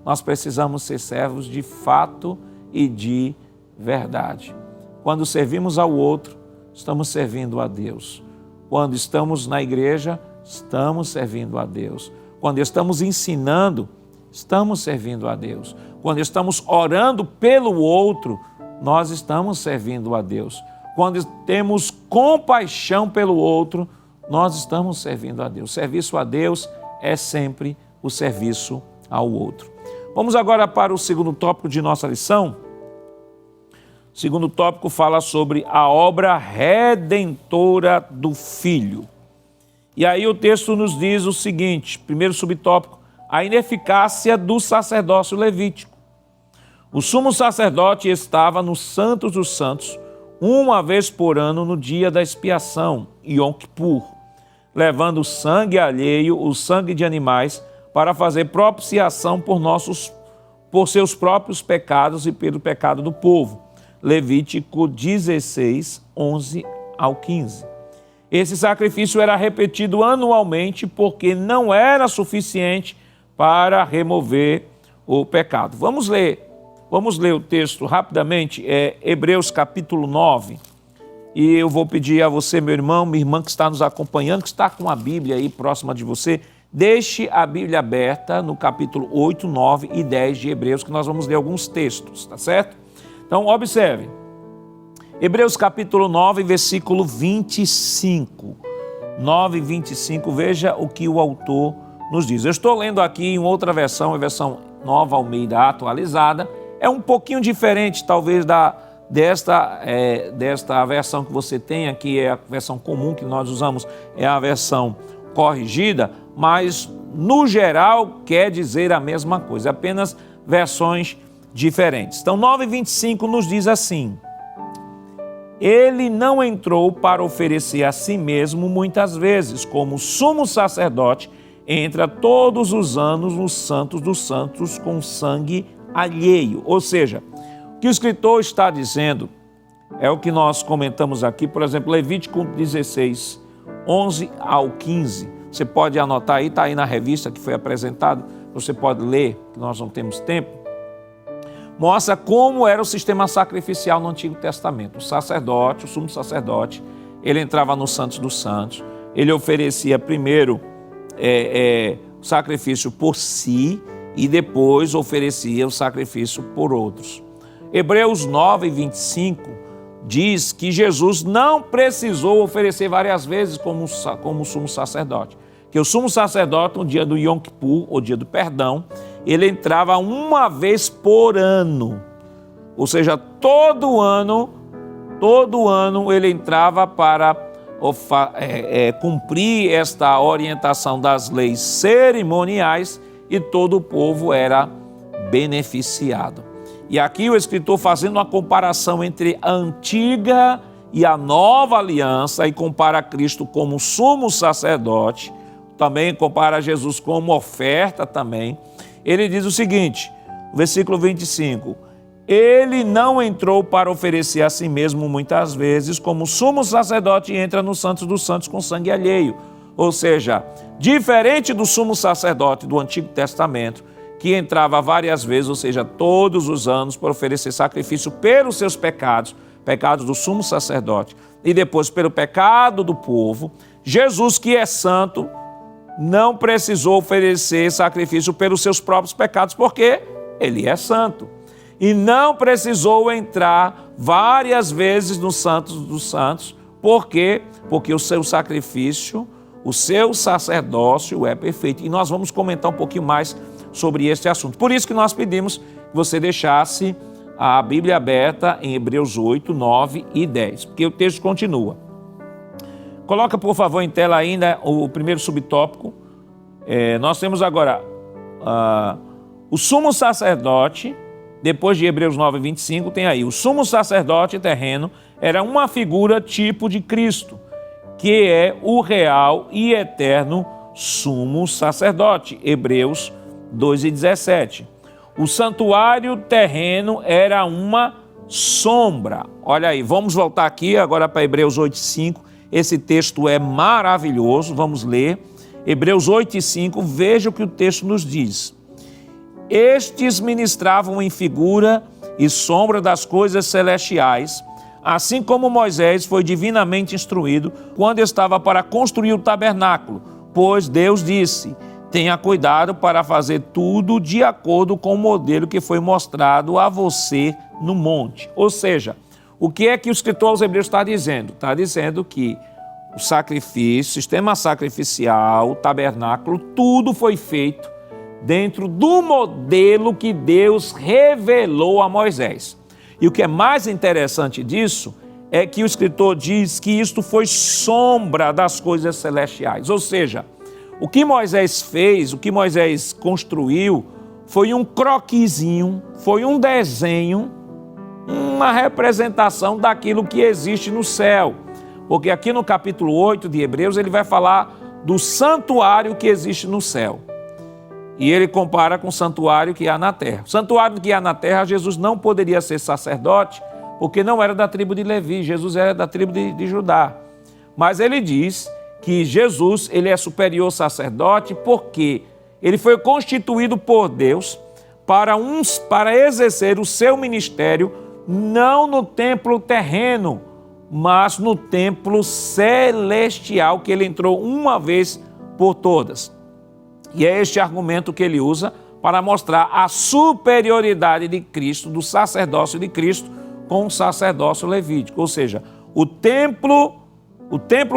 Nós precisamos ser servos de fato e de verdade. Quando servimos ao outro, estamos servindo a Deus. Quando estamos na igreja, estamos servindo a Deus. Quando estamos ensinando, estamos servindo a Deus. Quando estamos orando pelo outro, nós estamos servindo a Deus. Quando temos compaixão pelo outro, nós estamos servindo a Deus. Serviço a Deus é sempre o serviço ao outro. Vamos agora para o segundo tópico de nossa lição. O segundo tópico fala sobre a obra redentora do Filho. E aí o texto nos diz o seguinte, primeiro subtópico: a ineficácia do sacerdócio levítico. O sumo sacerdote estava no Santos dos Santos, uma vez por ano no dia da expiação, Yom Kippur, levando sangue alheio, o sangue de animais, para fazer propiciação por seus próprios pecados e pelo pecado do povo. Levítico 16, 11 ao 15. Esse sacrifício era repetido anualmente porque não era suficiente para remover o pecado. Vamos ler o texto rapidamente, Hebreus capítulo 9. E eu vou pedir a você, meu irmão, minha irmã que está nos acompanhando, que está com a Bíblia aí próxima de você, deixe a Bíblia aberta no capítulo 8, 9 e 10 de Hebreus, que nós vamos ler alguns textos, tá certo? Então, observe. Hebreus capítulo 9, versículo 25. 9 e 25, veja o que o autor nos diz. Eu estou lendo aqui em outra versão, a versão Nova Almeida atualizada. É um pouquinho diferente, talvez, desta versão que você tem aqui, é a versão comum que nós usamos, é a versão corrigida, mas, no geral, quer dizer a mesma coisa, apenas versões diferentes. Então, 9:25 nos diz assim: ele não entrou para oferecer a si mesmo muitas vezes, como sumo sacerdote entra todos os anos nos santos dos santos com sangue alheio. Ou seja, o que o escritor está dizendo é o que nós comentamos aqui, por exemplo, Levítico 16, 11 ao 15. Você pode anotar aí, está aí na revista que foi apresentado, você pode ler, que nós não temos tempo. Mostra como era o sistema sacrificial no Antigo Testamento. O sacerdote, o sumo sacerdote, ele entrava no Santos dos Santos, ele oferecia primeiro o sacrifício por si e depois oferecia o sacrifício por outros. Hebreus 9:25 diz que Jesus não precisou oferecer várias vezes como sumo sacerdote. Que o sumo sacerdote, no dia do Yom Kippur, ou dia do perdão, ele entrava uma vez por ano. Ou seja, todo ano ele entrava para cumprir esta orientação das leis cerimoniais e todo o povo era beneficiado. E aqui o escritor fazendo uma comparação entre a antiga e a nova aliança e compara Cristo como sumo sacerdote, também compara Jesus como oferta também. Ele diz o seguinte, versículo 25, ele não entrou para oferecer a si mesmo muitas vezes, como sumo sacerdote entra no Santos dos Santos com sangue alheio. Ou seja, diferente do sumo sacerdote do Antigo Testamento, que entrava várias vezes, ou seja, todos os anos, para oferecer sacrifício pelos seus pecados, pecados do sumo sacerdote, e depois pelo pecado do povo, Jesus, que é santo, não precisou oferecer sacrifício pelos seus próprios pecados, porque ele é santo. E não precisou entrar várias vezes no Santos dos Santos, por quê? Porque o seu sacrifício, o seu sacerdócio é perfeito. E nós vamos comentar um pouquinho mais sobre este assunto. Por isso que nós pedimos que você deixasse a Bíblia aberta em Hebreus 8, 9 e 10, porque o texto continua. Coloca, por favor, em tela ainda o primeiro subtópico. Nós temos agora o sumo sacerdote, depois de Hebreus 9, 25, tem aí, o sumo sacerdote terreno era uma figura tipo de Cristo, que é o real e eterno sumo sacerdote, Hebreus 2 e 17. O santuário terreno era uma sombra. Olha aí, vamos voltar aqui agora para Hebreus 8 e 5. Esse texto é maravilhoso, vamos ler. Hebreus 8 e 5, veja o que o texto nos diz. Estes ministravam em figura e sombra das coisas celestiais, assim como Moisés foi divinamente instruído quando estava para construir o tabernáculo, pois Deus disse: tenha cuidado para fazer tudo de acordo com o modelo que foi mostrado a você no monte. Ou seja, o que é que o escritor aos Hebreus está dizendo? Está dizendo que o sacrifício, o sistema sacrificial, o tabernáculo, tudo foi feito dentro do modelo que Deus revelou a Moisés. E o que é mais interessante disso é que o escritor diz que isto foi sombra das coisas celestiais. Ou seja, o que Moisés fez, o que Moisés construiu, foi um croquisinho, foi um desenho, uma representação daquilo que existe no céu. Porque aqui no capítulo 8 de Hebreus ele vai falar do santuário que existe no céu. E ele compara com o santuário que há na terra. O santuário que há na terra, Jesus não poderia ser sacerdote, porque não era da tribo de Levi, Jesus era da tribo de Judá. Mas ele diz que Jesus ele é superior sacerdote porque ele foi constituído por Deus para exercer o seu ministério não no templo terreno, mas no templo celestial que ele entrou uma vez por todas. E é este argumento que ele usa para mostrar a superioridade de Cristo, do sacerdócio de Cristo com o sacerdócio levítico. Ou seja, o templo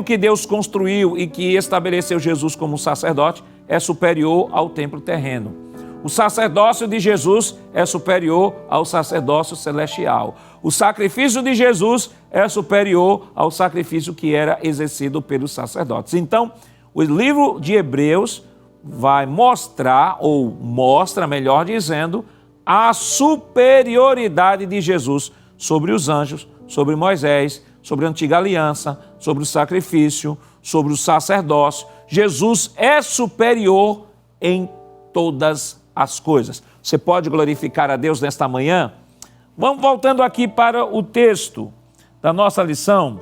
que Deus construiu e que estabeleceu Jesus como sacerdote é superior ao templo terreno. O sacerdócio de Jesus é superior ao sacerdócio celestial. O sacrifício de Jesus é superior ao sacrifício que era exercido pelos sacerdotes. Então, o livro de Hebreus vai mostrar, ou mostra, melhor dizendo, a superioridade de Jesus sobre os anjos, sobre Moisés, sobre a antiga aliança, sobre o sacrifício, sobre o sacerdócio. Jesus é superior em todas as coisas. Você pode glorificar a Deus nesta manhã? Vamos voltando aqui para o texto da nossa lição.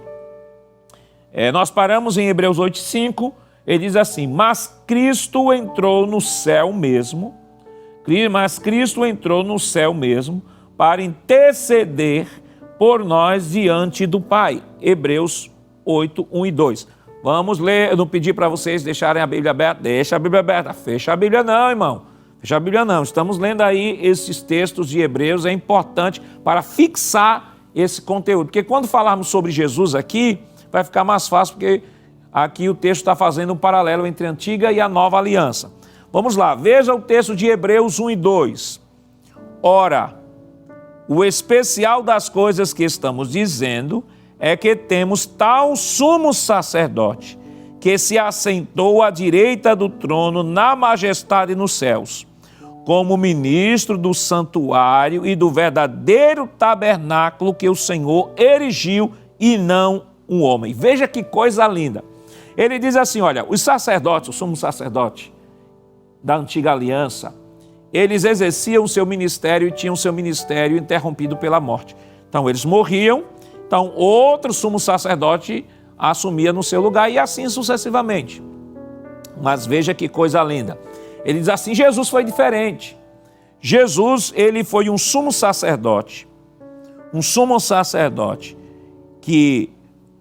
Nós paramos em Hebreus 8:5. Ele diz assim: mas Cristo entrou no céu mesmo, para interceder por nós diante do Pai. Hebreus 8, 1 e 2. Vamos ler, eu não pedi para vocês deixarem a Bíblia aberta, deixa a Bíblia aberta, fecha a Bíblia não, irmão, fecha a Bíblia não. Estamos lendo aí esses textos de Hebreus, é importante para fixar esse conteúdo, porque quando falarmos sobre Jesus aqui, vai ficar mais fácil, porque aqui o texto está fazendo um paralelo entre a antiga e a nova aliança. Vamos lá, veja o texto de Hebreus 1 e 2. Ora, o especial das coisas que estamos dizendo é que temos tal sumo sacerdote, que se assentou à direita do trono na majestade nos céus, como ministro do santuário e do verdadeiro tabernáculo que o Senhor erigiu e não um homem. Veja que coisa linda. Ele diz assim, olha, os sacerdotes, o sumo sacerdote da antiga aliança, eles exerciam o seu ministério e tinham o seu ministério interrompido pela morte. Então eles morriam, então outro sumo sacerdote assumia no seu lugar e assim sucessivamente. Mas veja que coisa linda. Ele diz assim, Jesus foi diferente. Jesus, ele foi um sumo sacerdote que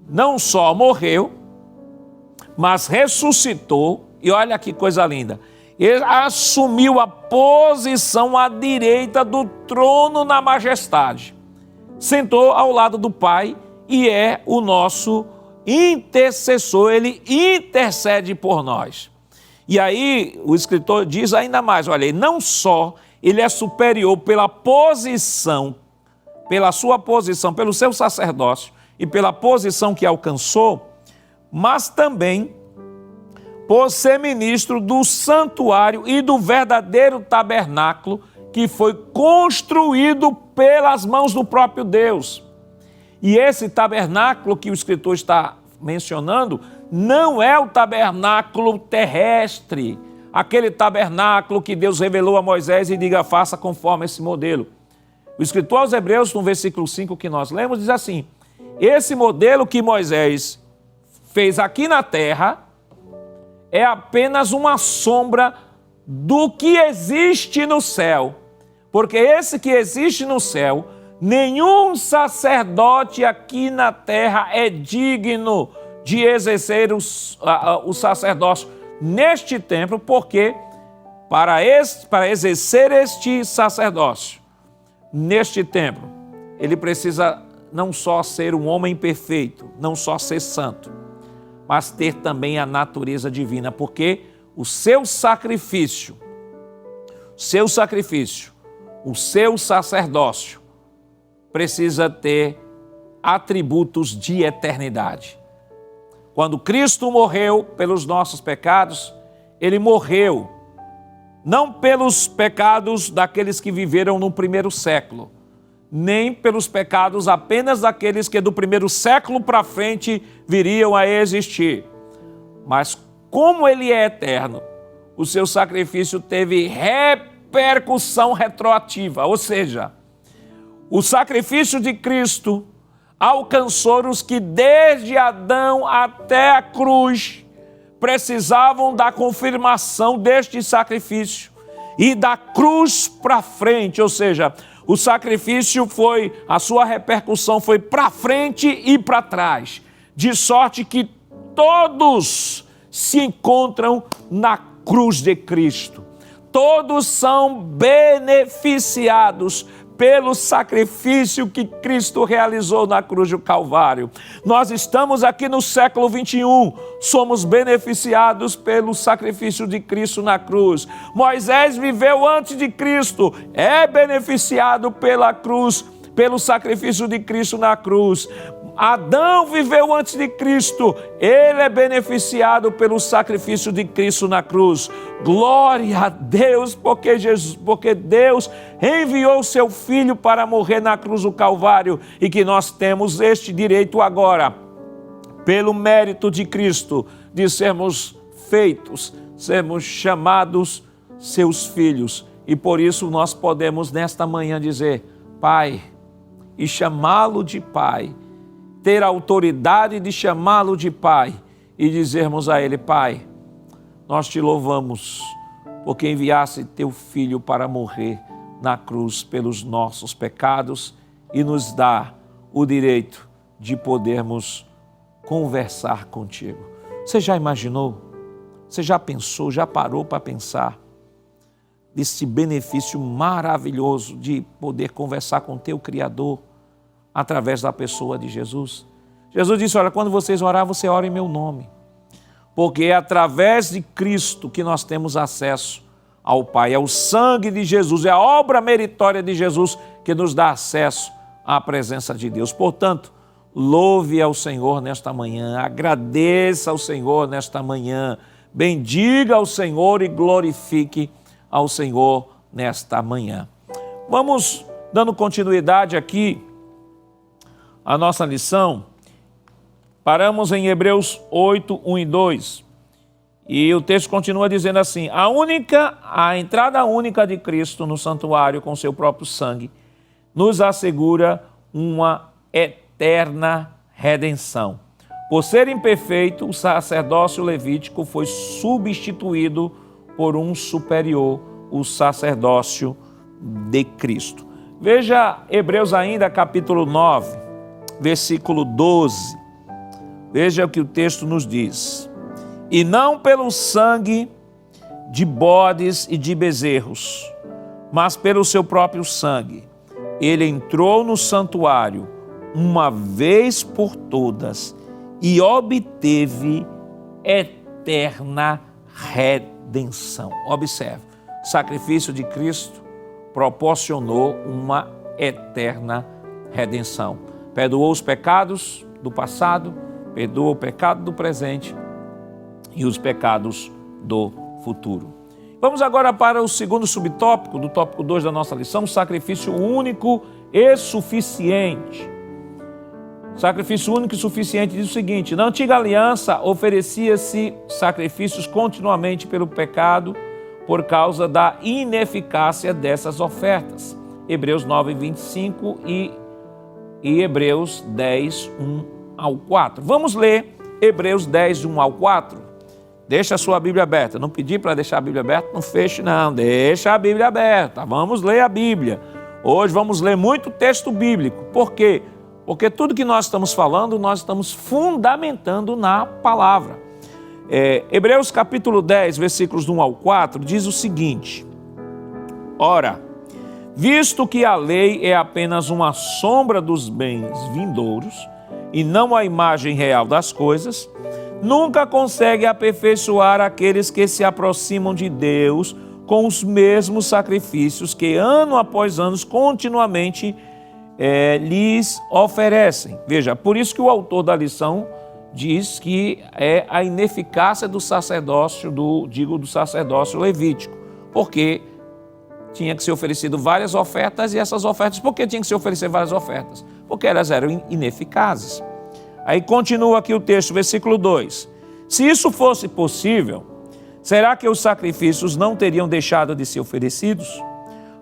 não só morreu, mas ressuscitou, e olha que coisa linda, ele assumiu a posição à direita do trono na majestade, sentou ao lado do Pai e é o nosso intercessor, ele intercede por nós. E aí o escritor diz ainda mais, olha, não só ele é superior pela posição, pela sua posição, pelo seu sacerdócio e pela posição que alcançou, mas também por ser ministro do santuário e do verdadeiro tabernáculo que foi construído pelas mãos do próprio Deus. E esse tabernáculo que o escritor está mencionando não é o tabernáculo terrestre, aquele tabernáculo que Deus revelou a Moisés e diga, faça conforme esse modelo. O escritor aos Hebreus, no versículo 5 que nós lemos, diz assim, esse modelo que Moisés fez aqui na terra é apenas uma sombra do que existe no céu, porque esse que existe no céu, nenhum sacerdote aqui na terra é digno de exercer o sacerdócio neste templo, porque para exercer este sacerdócio neste templo, ele precisa não só ser um homem perfeito, não só ser santo, mas ter também a natureza divina, porque o seu sacrifício, o seu sacerdócio precisa ter atributos de eternidade. Quando Cristo morreu pelos nossos pecados, ele morreu não pelos pecados daqueles que viveram no primeiro século, nem pelos pecados apenas daqueles que do primeiro século para frente viriam a existir. Mas como ele é eterno, o seu sacrifício teve repercussão retroativa, ou seja, o sacrifício de Cristo alcançou os que desde Adão até a cruz precisavam da confirmação deste sacrifício e da cruz para frente, ou seja, o sacrifício a sua repercussão foi para frente e para trás, de sorte que todos se encontram na cruz de Cristo. Todos são beneficiados pelo sacrifício que Cristo realizou na cruz do Calvário. Nós estamos aqui no século 21, somos beneficiados pelo sacrifício de Cristo na cruz. Moisés viveu antes de Cristo, é beneficiado pela cruz, pelo sacrifício de Cristo na cruz. Adão viveu antes de Cristo, ele é beneficiado pelo sacrifício de Cristo na cruz. Glória a Deus, porque Deus enviou seu Filho para morrer na cruz do Calvário e que nós temos este direito agora, pelo mérito de Cristo, de sermos chamados seus filhos. E por isso nós podemos nesta manhã dizer, Pai, e chamá-lo de Pai, ter a autoridade de chamá-lo de Pai e dizermos a Ele, Pai, nós te louvamos porque enviaste teu Filho para morrer na cruz pelos nossos pecados e nos dá o direito de podermos conversar contigo. Você já imaginou? Você já pensou, já parou para pensar desse benefício maravilhoso de poder conversar com teu Criador através da pessoa de Jesus? Jesus disse, olha, quando vocês orar, você ora em meu nome. Porque é através de Cristo que nós temos acesso ao Pai. É o sangue de Jesus, é a obra meritória de Jesus que nos dá acesso à presença de Deus. Portanto, louve ao Senhor nesta manhã, agradeça ao Senhor nesta manhã, bendiga ao Senhor e glorifique ao Senhor nesta manhã. Vamos dando continuidade aqui à nossa lição. Paramos em Hebreus 8, 1 e 2. E o texto continua dizendo assim, a entrada única de Cristo no santuário com seu próprio sangue nos assegura uma eterna redenção. Por ser imperfeito, o sacerdócio levítico foi substituído por um superior, o sacerdócio de Cristo. Veja Hebreus ainda, capítulo 9, versículo 12. Veja o que o texto nos diz. E não pelo sangue de bodes e de bezerros, mas pelo seu próprio sangue. Ele entrou no santuário uma vez por todas e obteve eterna redenção. Observe, o sacrifício de Cristo proporcionou uma eterna redenção. Perdoou os pecados do passado, perdoa o pecado do presente e os pecados do futuro. Vamos agora para o segundo subtópico, do tópico 2 da nossa lição, sacrifício único e suficiente. Sacrifício único e suficiente diz o seguinte: na antiga aliança oferecia-se sacrifícios continuamente pelo pecado por causa da ineficácia dessas ofertas. Hebreus 9, 25 e Hebreus 10, 1 ao 4. Vamos ler Hebreus 10, 1 ao 4. Deixa a sua Bíblia aberta. Não pedi para deixar a Bíblia aberta, não feche não. Deixa a Bíblia aberta. Vamos ler a Bíblia. Hoje vamos ler muito texto bíblico. Por quê? Porque tudo que nós estamos falando, nós estamos fundamentando na palavra. Hebreus capítulo 10, versículos 1 ao 4, diz o seguinte: ora, visto que a lei é apenas uma sombra dos bens vindouros e não a imagem real das coisas, nunca consegue aperfeiçoar aqueles que se aproximam de Deus com os mesmos sacrifícios que ano após ano continuamente lhes oferecem. Veja, por isso que o autor da lição diz que é a ineficácia do sacerdócio, do sacerdócio levítico, porque tinha que ser oferecido várias ofertas, e essas ofertas, por que tinha que se oferecer várias ofertas? Porque elas eram ineficazes. Aí continua aqui o texto, versículo 2. Se isso fosse possível, será que os sacrifícios não teriam deixado de ser oferecidos?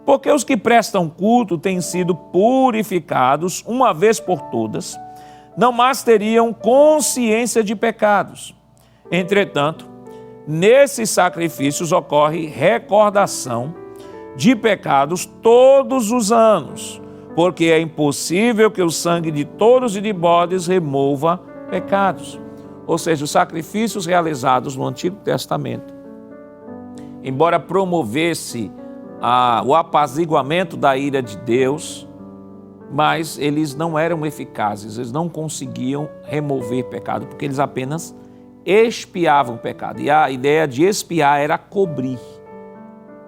Porque os que prestam culto têm sido purificados uma vez por todas, não mais teriam consciência de pecados. Entretanto, nesses sacrifícios ocorre recordação de pecados todos os anos, porque é impossível que o sangue de touros e de bodes remova pecados. Ou seja, os sacrifícios realizados no Antigo Testamento, embora promovesse o apaziguamento da ira de Deus, mas eles não eram eficazes, eles não conseguiam remover pecado, porque eles apenas expiavam o pecado. E a ideia de expiar era cobrir.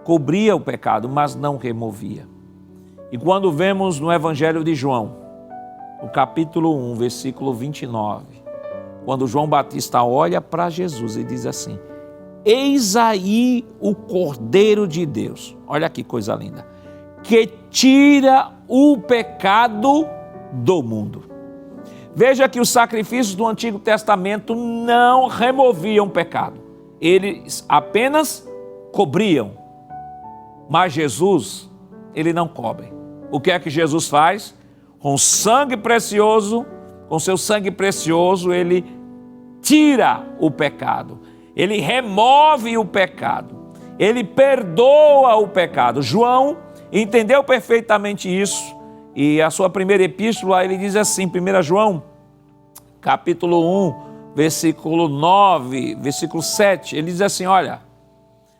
Cobria o pecado, mas não removia. E quando vemos no Evangelho de João, no capítulo 1, versículo 29, quando João Batista olha para Jesus e diz assim: eis aí o Cordeiro de Deus, olha que coisa linda, que tira o pecado do mundo. Veja que os sacrifícios do Antigo Testamento não removiam pecado, eles apenas cobriam. Mas Jesus, ele não cobre. O que é que Jesus faz? Com sangue precioso, com seu sangue precioso, ele tira o pecado, ele remove o pecado, ele perdoa o pecado. João entendeu perfeitamente isso, e a sua primeira epístola, ele diz assim, 1 João, capítulo 1, versículo 9, versículo 7, ele diz assim: olha,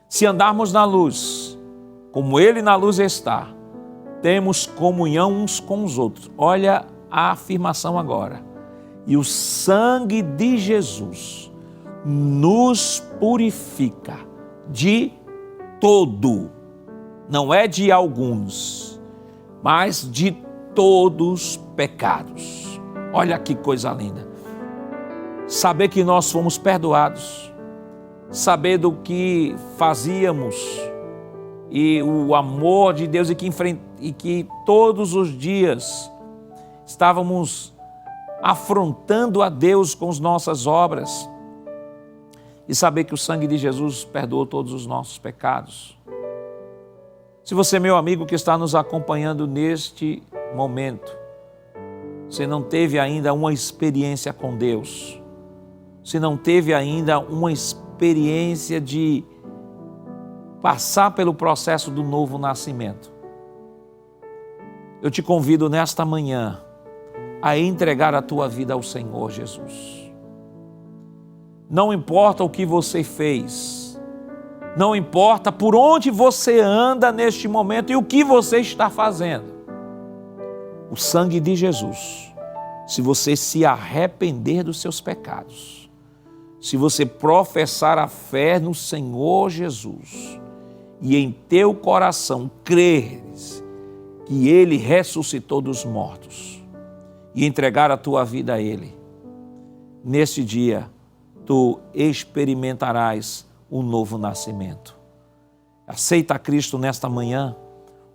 se andarmos na luz, como ele na luz está, temos comunhão uns com os outros. Olha a afirmação agora. E o sangue de Jesus nos purifica de todo, não é de alguns, mas de todos os pecados. Olha que coisa linda. Saber que nós fomos perdoados, saber do que fazíamos, e o amor de Deus, e que todos os dias estávamos afrontando a Deus com as nossas obras, e saber que o sangue de Jesus perdoou todos os nossos pecados. Se você, meu amigo, que está nos acompanhando neste momento, você não teve ainda uma experiência com Deus, se não teve ainda uma experiência de passar pelo processo do novo nascimento, eu te convido nesta manhã a entregar a tua vida ao Senhor Jesus. Não importa o que você fez, não importa por onde você anda neste momento e o que você está fazendo. O sangue de Jesus, se você se arrepender dos seus pecados, se você professar a fé no Senhor Jesus e em teu coração creres que Ele ressuscitou dos mortos e entregar a tua vida a Ele, neste dia tu experimentarás o novo nascimento. Aceita a Cristo nesta manhã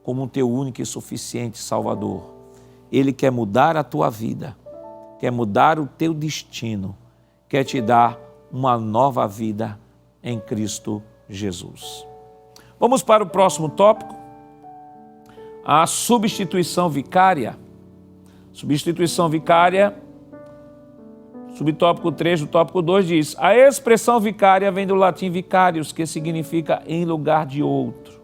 como o teu único e suficiente Salvador. Ele quer mudar a tua vida, quer mudar o teu destino, quer te dar uma nova vida em Cristo Jesus. Vamos para o próximo tópico, a substituição vicária. Substituição vicária, subtópico 3 do tópico 2 diz: a expressão vicária vem do latim vicarius, que significa em lugar de outro.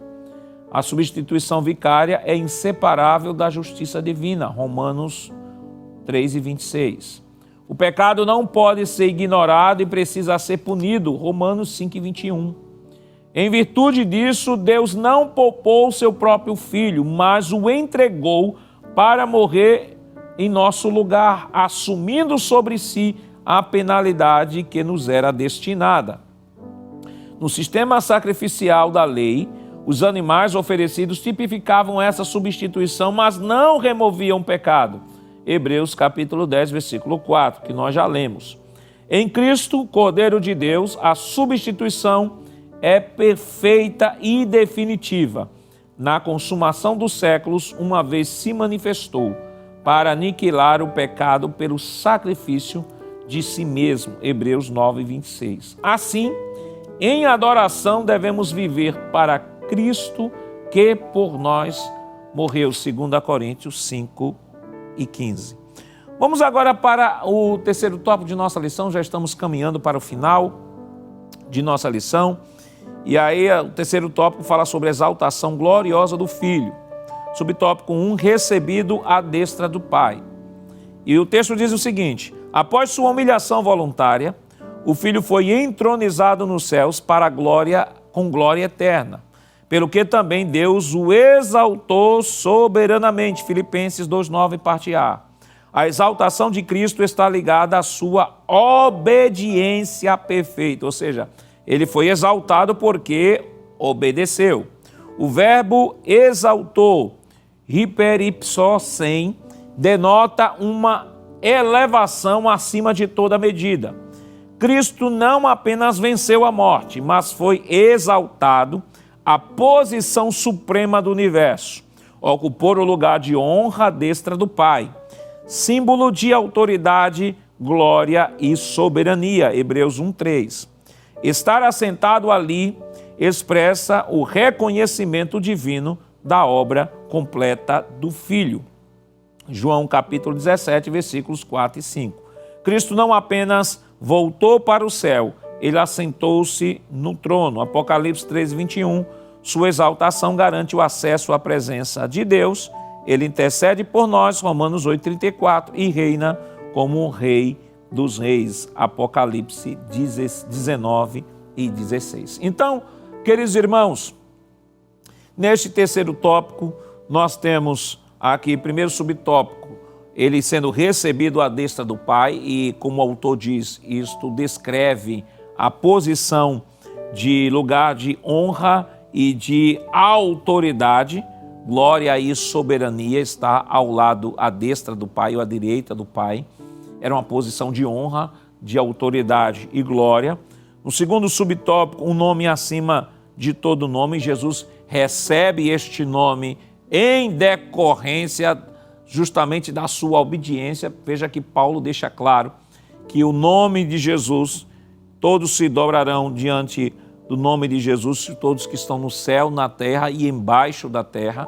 A substituição vicária é inseparável da justiça divina, Romanos 3:26. O pecado não pode ser ignorado e precisa ser punido, Romanos 5:21. Em virtude disso, Deus não poupou seu próprio Filho, mas o entregou para morrer em nosso lugar, assumindo sobre si a penalidade que nos era destinada. No sistema sacrificial da lei, os animais oferecidos tipificavam essa substituição, mas não removiam o pecado. Hebreus capítulo 10, versículo 4, que nós já lemos. Em Cristo, Cordeiro de Deus, a substituição é perfeita e definitiva. Na consumação dos séculos, uma vez se manifestou para aniquilar o pecado pelo sacrifício de si mesmo. Hebreus 9, 26. Assim, em adoração devemos viver para Cristo, que por nós morreu, 2 Coríntios 5:15. Vamos agora para o terceiro tópico de nossa lição, já estamos caminhando para o final de nossa lição, e aí o terceiro tópico fala sobre a exaltação gloriosa do Filho. Subtópico 1, recebido à destra do Pai. E o texto diz o seguinte: após sua humilhação voluntária, o Filho foi entronizado nos céus para a glória, com glória eterna, pelo que também Deus o exaltou soberanamente. Filipenses 2:9, parte A. A exaltação de Cristo está ligada à sua obediência perfeita, ou seja, ele foi exaltado porque obedeceu. O verbo exaltou, hiperipsosen, denota uma elevação acima de toda medida. Cristo não apenas venceu a morte, mas foi exaltado à posição suprema do universo. Ocupou o lugar de honra à destra do Pai, símbolo de autoridade, glória e soberania. Hebreus 1:3. Estar assentado ali expressa o reconhecimento divino da obra completa do Filho. João capítulo 17, versículos 4 e 5. Cristo não apenas voltou para o céu, ele assentou-se no trono. Apocalipse 3:21. Sua exaltação garante o acesso à presença de Deus. Ele intercede por nós, Romanos 8:34, e reina como o Rei dos Reis. Apocalipse 19 e 16. Então, queridos irmãos, neste terceiro tópico, nós temos aqui, primeiro subtópico, ele sendo recebido à destra do Pai, e como o autor diz, isto descreve a posição de lugar de honra e de autoridade. Glória e soberania está ao lado, à destra do Pai ou à direita do Pai. Era uma posição de honra, de autoridade e glória. No segundo subtópico, um nome acima de todo nome. Jesus recebe este nome em decorrência justamente da sua obediência. Veja que Paulo deixa claro que o nome de Jesus, todos se dobrarão diante do nome de Jesus, todos que estão no céu, na terra e embaixo da terra,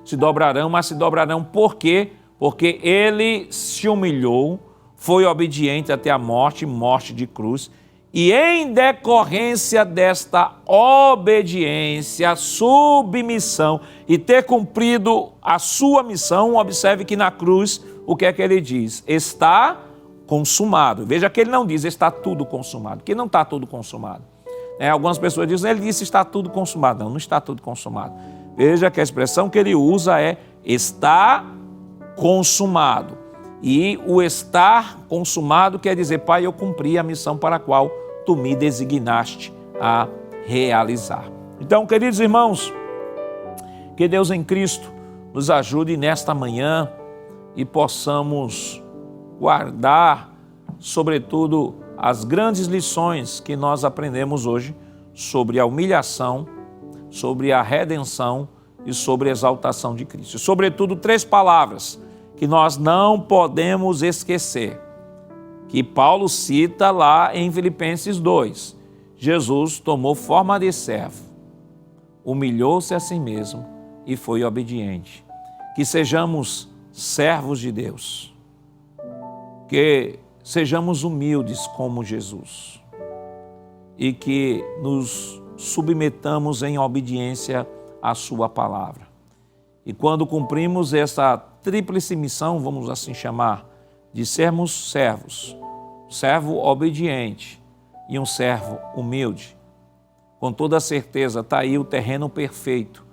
se dobrarão, mas se dobrarão por quê? Porque ele se humilhou, foi obediente até a morte, morte de cruz, e em decorrência desta obediência, submissão e ter cumprido a sua missão, observe que na cruz, o que é que ele diz? Está consumado. Veja que ele não diz está tudo consumado, que não está tudo consumado. Algumas pessoas dizem, ele disse está tudo consumado. Não, não está tudo consumado. Veja que a expressão que ele usa é está consumado. E o estar consumado quer dizer, Pai, eu cumpri a missão para a qual tu me designaste a realizar. Então, queridos irmãos, que Deus em Cristo nos ajude nesta manhã e possamos guardar, sobretudo, as grandes lições que nós aprendemos hoje sobre a humilhação, sobre a redenção e sobre a exaltação de Cristo. E, sobretudo, 3 palavras que nós não podemos esquecer, que Paulo cita lá em Filipenses 2. Jesus tomou forma de servo, humilhou-se a si mesmo e foi obediente. Que sejamos servos de Deus, que sejamos humildes como Jesus e que nos submetamos em obediência à sua palavra. E quando cumprimos essa tríplice missão, vamos assim chamar, de sermos servos, servo obediente e um servo humilde, com toda certeza está aí o terreno perfeito,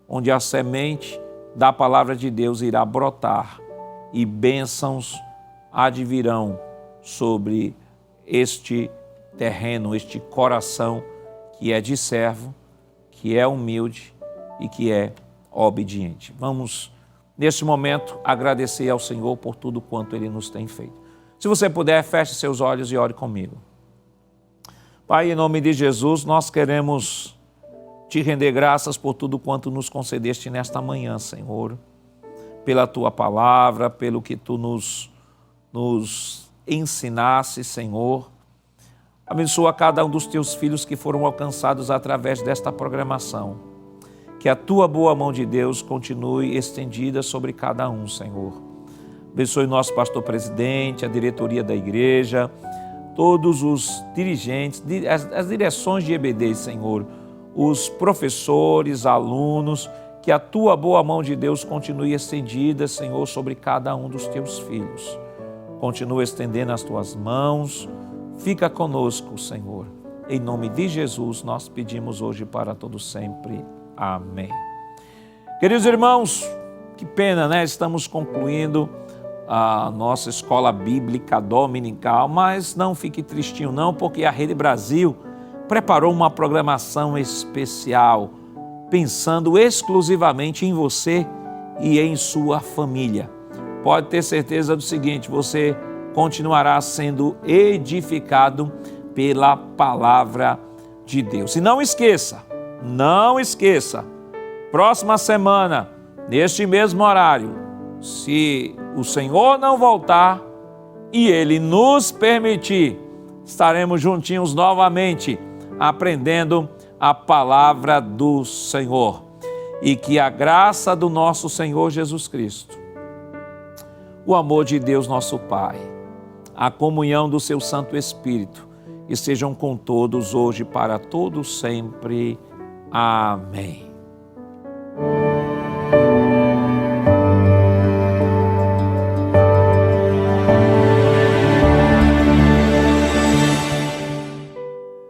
onde a semente da palavra de Deus irá brotar e bênçãos advirão sobre este terreno, este coração que é de servo, que é humilde e que é obediente. Vamos, neste momento, agradecer ao Senhor por tudo quanto Ele nos tem feito. Se você puder, feche seus olhos e ore comigo. Pai, em nome de Jesus, nós queremos te render graças por tudo quanto nos concedeste nesta manhã, Senhor, pela tua palavra, pelo que tu nos ensinasse, Senhor. Abençoa cada um dos teus filhos que foram alcançados através desta programação. Que a tua boa mão de Deus continue estendida sobre cada um, Senhor. Abençoe o nosso pastor presidente, a diretoria da igreja, todos os dirigentes, as direções de EBD, Senhor, os professores, alunos, que a tua boa mão de Deus continue estendida, Senhor, sobre cada um dos teus filhos. Continua estendendo as tuas mãos, fica conosco, Senhor. Em nome de Jesus, nós pedimos hoje para todo sempre. Amém. Queridos irmãos, que pena, né? Estamos concluindo a nossa escola bíblica dominical, mas não fique tristinho não, porque a Rede Brasil preparou uma programação especial, pensando exclusivamente em você e em sua família. Pode ter certeza do seguinte, você continuará sendo edificado pela palavra de Deus. E não esqueça, próxima semana, neste mesmo horário, se o Senhor não voltar e Ele nos permitir, estaremos juntinhos novamente, aprendendo a palavra do Senhor. E que a graça do nosso Senhor Jesus Cristo, o amor de Deus nosso Pai, a comunhão do seu Santo Espírito, estejam com todos hoje para todos sempre. Amém.